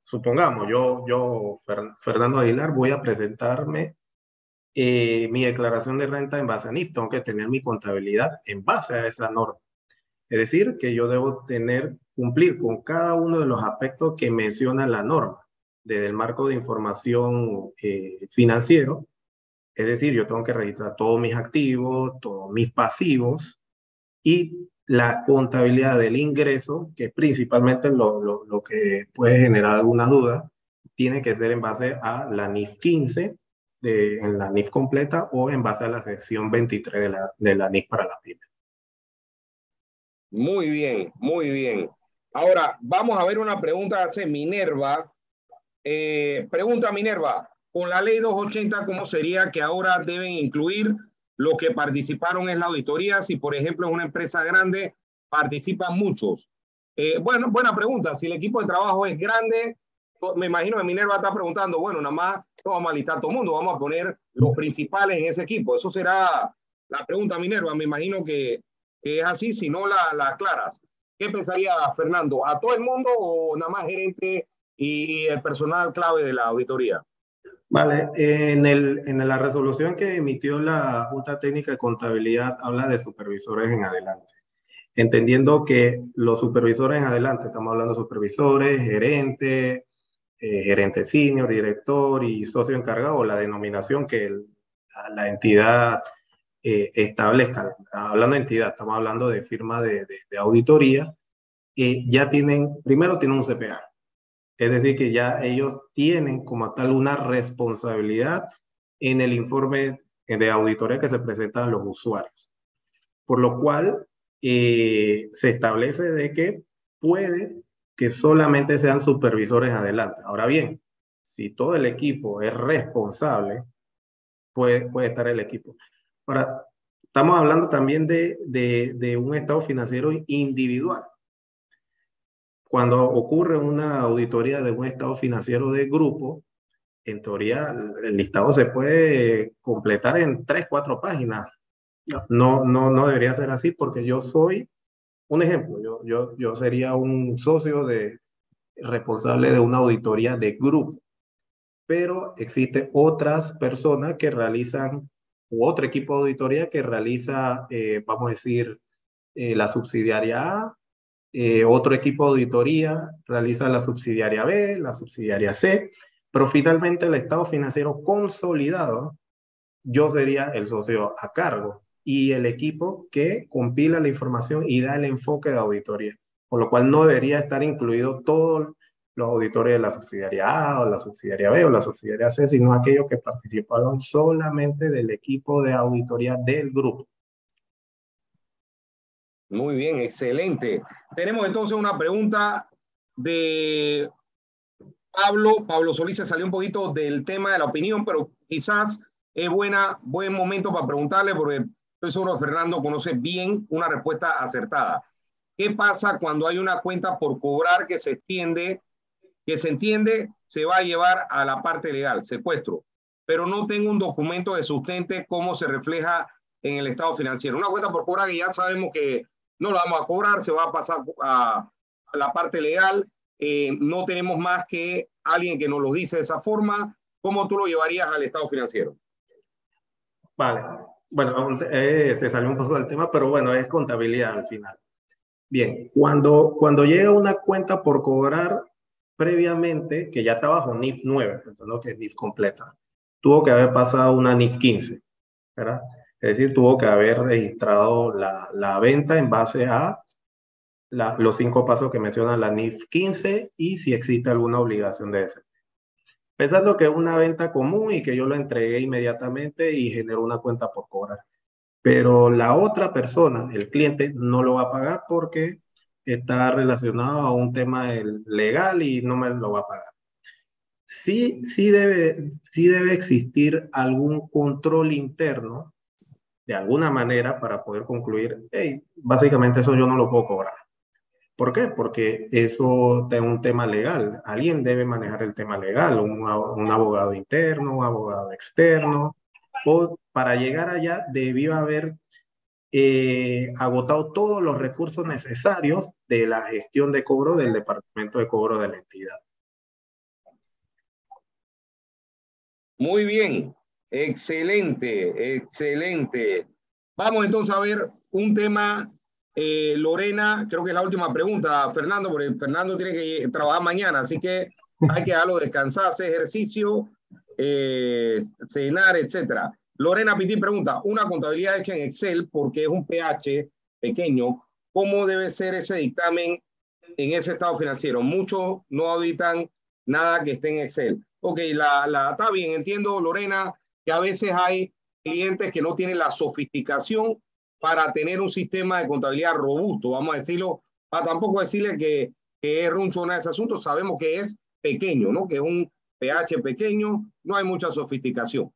S2: supongamos, Fernando Aguilar, voy a presentarme mi declaración de renta en base a NIF, tengo que tener mi contabilidad en base a esa norma. Es decir, que yo debo cumplir con cada uno de los aspectos que menciona la norma, desde el marco de información financiero. Es decir, yo tengo que registrar todos mis activos, todos mis pasivos y la contabilidad del ingreso, que es principalmente lo que puede generar algunas dudas, tiene que ser en base a la NIF 15, en la NIF completa o en base a la sección 23 de la NIF para las pymes.
S1: Muy bien, muy bien. Ahora, vamos a ver una pregunta que hace Minerva. Pregunta Minerva, con la ley 280, ¿cómo sería que ahora deben incluir los que participaron en la auditoría? Si, por ejemplo, en una empresa grande participan muchos. Bueno, buena pregunta. Si el equipo de trabajo es grande, me imagino que Minerva está preguntando, bueno, nada más no vamos a listar todo el mundo, vamos a poner los principales en ese equipo. Eso será la pregunta, Minerva. Me imagino que es así, si no la aclaras. ¿Qué pensaría Fernando? ¿A todo el mundo o nada más gerente y el personal clave de la auditoría?
S2: Vale, en la resolución que emitió la Junta Técnica de Contabilidad habla de supervisores en adelante, entendiendo que los supervisores en adelante, estamos hablando de supervisores, gerente, gerente senior, director y socio encargado, o la denominación que la entidad establezca. Hablando de entidad, estamos hablando de firma de auditoría, ya primero tienen un CPA. Es decir, que ya ellos tienen como tal una responsabilidad en el informe de auditoría que se presentan a los usuarios. Por lo cual se establece de que puede que solamente sean supervisores adelante. Ahora bien, si todo el equipo es responsable, puede estar el equipo. Ahora, estamos hablando también de un estado financiero individual. Cuando ocurre una auditoría de un estado financiero de grupo, en teoría el listado se puede completar en 3, 4 páginas. No debería ser así porque yo soy un ejemplo. Yo sería un socio responsable de una auditoría de grupo, pero existen otras personas que realizan, u otro equipo de auditoría que realiza, vamos a decir, la subsidiaria A, otro equipo de auditoría realiza la subsidiaria B, la subsidiaria C, pero finalmente el estado financiero consolidado, yo sería el socio a cargo y el equipo que compila la información y da el enfoque de auditoría, por lo cual no debería estar incluido todos los auditores de la subsidiaria A o la subsidiaria B o la subsidiaria C, sino aquellos que participaron solamente del equipo de auditoría del grupo.
S1: Muy bien, excelente. Tenemos entonces una pregunta de Pablo. Pablo Solís se salió un poquito del tema de la opinión, pero quizás es buen momento para preguntarle, porque estoy seguro que Fernando conoce bien una respuesta acertada. ¿Qué pasa cuando hay una cuenta por cobrar que se entiende se va a llevar a la parte legal, secuestro, pero no tengo un documento que sustente cómo se refleja en el estado financiero? Una cuenta por cobrar que ya sabemos que no la vamos a cobrar, se va a pasar a la parte legal, no tenemos más que alguien que nos lo dice de esa forma. ¿Cómo tú lo llevarías al estado financiero?
S2: Vale. Bueno, se salió un poco del tema, pero bueno, es contabilidad al final. Bien, cuando llega una cuenta por cobrar previamente, que ya está bajo NIF 9, pensando que es NIF completa, tuvo que haber pasado una NIF 15, ¿verdad? Es decir, tuvo que haber registrado la venta en base a los 5 pasos que menciona la NIF 15 y si existe alguna obligación de ese. Pensando que es una venta común y que yo lo entregué inmediatamente y generó una cuenta por cobrar. Pero la otra persona, el cliente, no lo va a pagar porque está relacionado a un tema legal y no me lo va a pagar. Sí debe existir algún control interno de alguna manera para poder concluir, hey, básicamente eso yo no lo puedo cobrar. ¿Por qué? Porque eso es un tema legal. Alguien debe manejar el tema legal, un abogado interno, un abogado externo, o para llegar allá debió haber agotado todos los recursos necesarios de la gestión de cobro del departamento de cobro de la entidad.
S1: Muy bien, excelente, excelente. Vamos entonces a ver un tema, Lorena, creo que es la última pregunta, Fernando, porque Fernando tiene que trabajar mañana, así que hay que dejarlo descansar, hacer ejercicio, cenar, etcétera. Lorena Pitín pregunta, una contabilidad hecha en Excel, porque es un pH pequeño, ¿cómo debe ser ese dictamen en ese estado financiero? Muchos no auditan nada que esté en Excel. Ok, está bien, entiendo, Lorena, que a veces hay clientes que no tienen la sofisticación para tener un sistema de contabilidad robusto, vamos a decirlo, para tampoco decirle que es runchona ese asunto, sabemos que es pequeño, ¿no? Que es un pH pequeño, no hay mucha sofisticación.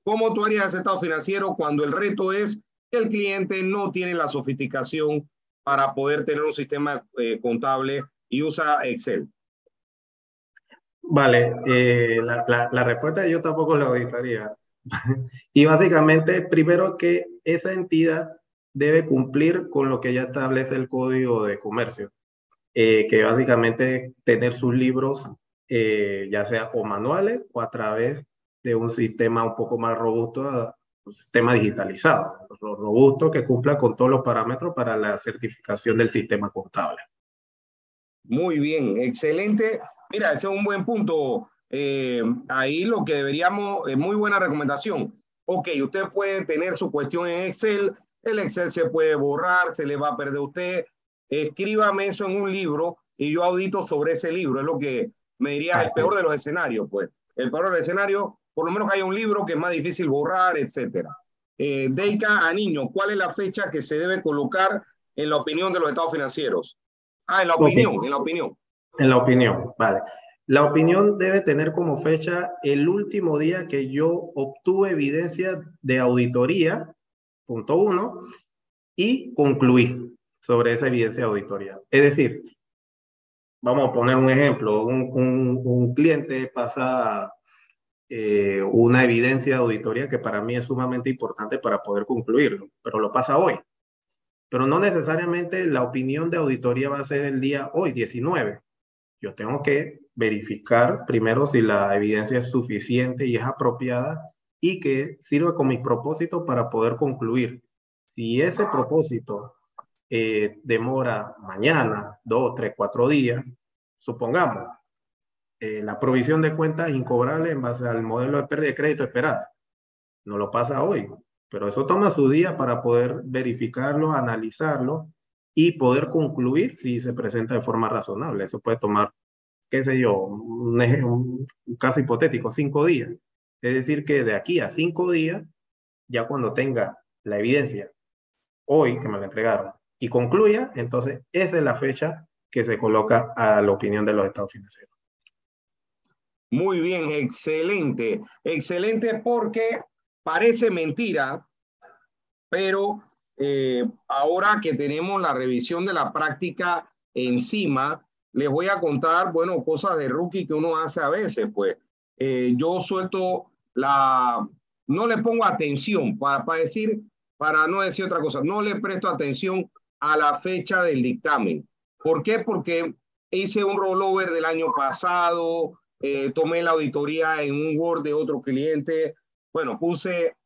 S1: ¿Cómo tú harías ese estado financiero cuando el reto es que el cliente no tiene la sofisticación para poder tener un sistema contable y usa Excel?
S2: Vale, la respuesta yo tampoco la auditaría. Y básicamente, primero que esa entidad debe cumplir con lo que ya establece el Código de Comercio, que básicamente tener sus libros, ya sea o manuales o a través de un sistema un poco más robusto, un sistema digitalizado, robusto que cumpla con todos los parámetros para la certificación del sistema contable.
S1: Muy bien, excelente. Mira, ese es un buen punto. Ahí lo que deberíamos, muy buena recomendación. Ok, usted puede tener su cuestión en Excel, el Excel se puede borrar, se le va a perder a usted. Escríbame eso en un libro y yo audito sobre ese libro. Es lo que me diría el
S2: Así
S1: peor de
S2: es.
S1: los escenarios, pues. El peor de los escenarios, por lo menos que haya un libro que es más difícil borrar, etcétera. Deika a niño, ¿cuál es la fecha que se debe colocar en la opinión de los estados financieros? Ah,
S2: Ok,
S1: en la opinión.
S2: en la opinión, vale. La opinión debe tener como fecha el último día que yo obtuve evidencia de auditoría, punto uno, y concluí sobre esa evidencia de auditoría. Es decir, vamos a poner un ejemplo, un cliente pasa una evidencia de auditoría que para mí es sumamente importante para poder concluirlo, pero lo pasa hoy. Pero no necesariamente la opinión de auditoría va a ser el día hoy, 19. Yo tengo que verificar primero si la evidencia es suficiente y es apropiada y que sirve con mis propósitos para poder concluir. Si ese propósito demora mañana, 2, 3, 4 días, supongamos, la provisión de cuentas incobrable en base al modelo de pérdida de crédito esperada. No lo pasa hoy, pero eso toma su día para poder verificarlo, analizarlo y poder concluir si se presenta de forma razonable. Eso puede tomar, qué sé yo, un caso hipotético, 5 días. Es decir, que de aquí a 5 días, ya cuando tenga la evidencia hoy que me la entregaron y concluya, entonces esa es la fecha que se coloca a la opinión de los estados financieros.
S1: Muy bien, excelente. Excelente porque parece mentira, pero ahora que tenemos la revisión de la práctica encima, les voy a contar, bueno, cosas de rookie que uno hace a veces, pues. Yo suelto no le pongo atención, para no decir otra cosa, no le presto atención a la fecha del dictamen. ¿Por qué? Porque hice un rollover del año pasado, tomé la auditoría en un Word de otro cliente, bueno, puse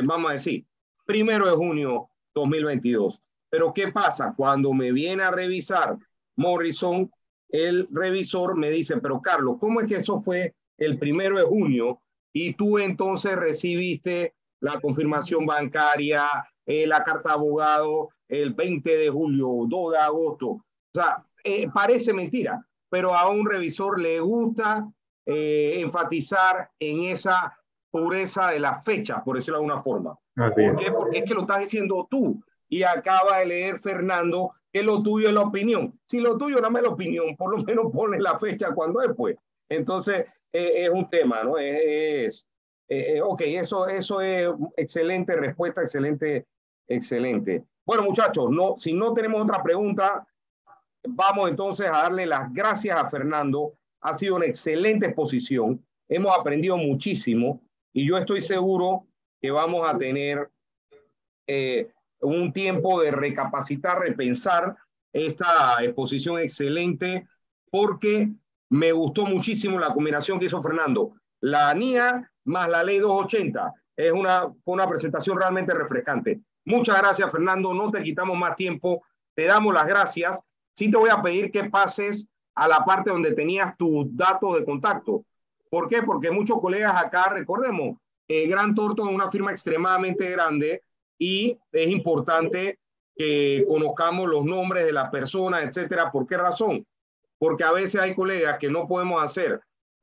S1: vamos a decir, 1 de junio 2022. Pero ¿qué pasa? Cuando me viene a revisar Morrison, el revisor me dice, pero Carlos, ¿cómo es que eso fue el 1 de junio y tú entonces recibiste la confirmación bancaria, la carta de abogado el 20 de julio, 2 de agosto? O sea, parece mentira, pero a un revisor le gusta enfatizar en esa pureza de la fecha, por decirlo de alguna forma.
S2: Así
S1: ¿Por
S2: es.
S1: qué? Porque es que lo estás diciendo tú. Y acaba de leer Fernando que lo tuyo es la opinión. Si lo tuyo no es la opinión, por lo menos pone la fecha cuando es, pues. Entonces, es un tema, ¿no? Ok, eso es excelente respuesta, excelente, excelente. Bueno, muchachos, no, si no tenemos otra pregunta, vamos entonces a darle las gracias a Fernando. Ha sido una excelente exposición. Hemos aprendido muchísimo y yo estoy seguro que vamos a tener un tiempo de recapacitar, repensar esta exposición excelente, porque me gustó muchísimo la combinación que hizo Fernando. La NIA más la ley 280. Fue una presentación realmente refrescante. Muchas gracias, Fernando. No te quitamos más tiempo. Te damos las gracias. Sí te voy a pedir que pases a la parte donde tenías tus datos de contacto. ¿Por qué? Porque muchos colegas acá, recordemos, Grant Thornton es una firma extremadamente grande y es importante que conozcamos los nombres de las personas, etcétera. ¿Por qué razón? Porque a veces hay colegas que no podemos hacer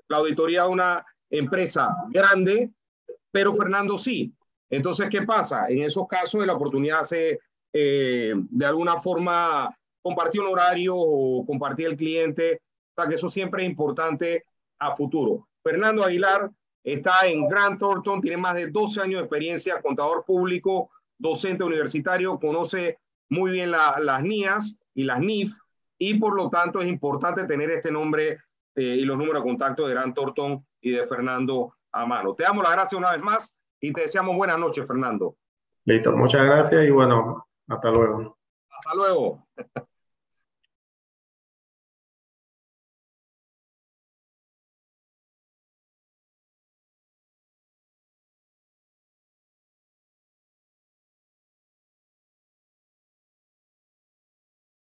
S1: la auditoría de una empresa grande, pero Fernando sí. Entonces, ¿qué pasa? En esos casos, la oportunidad se, de alguna forma, compartir un horario o compartir el cliente. O sea, que eso siempre es importante a futuro. Fernando Aguilar está en Grant Thornton, tiene más de 12 años de experiencia, contador público, docente universitario, conoce muy bien las NIAs y las NIF, y por lo tanto es importante tener este nombre y los números de contacto de Grant Thornton y de Fernando a mano. Te damos las gracias una vez más y te deseamos buenas noches, Fernando.
S2: Listo, muchas gracias y bueno, hasta luego.
S1: Hasta luego.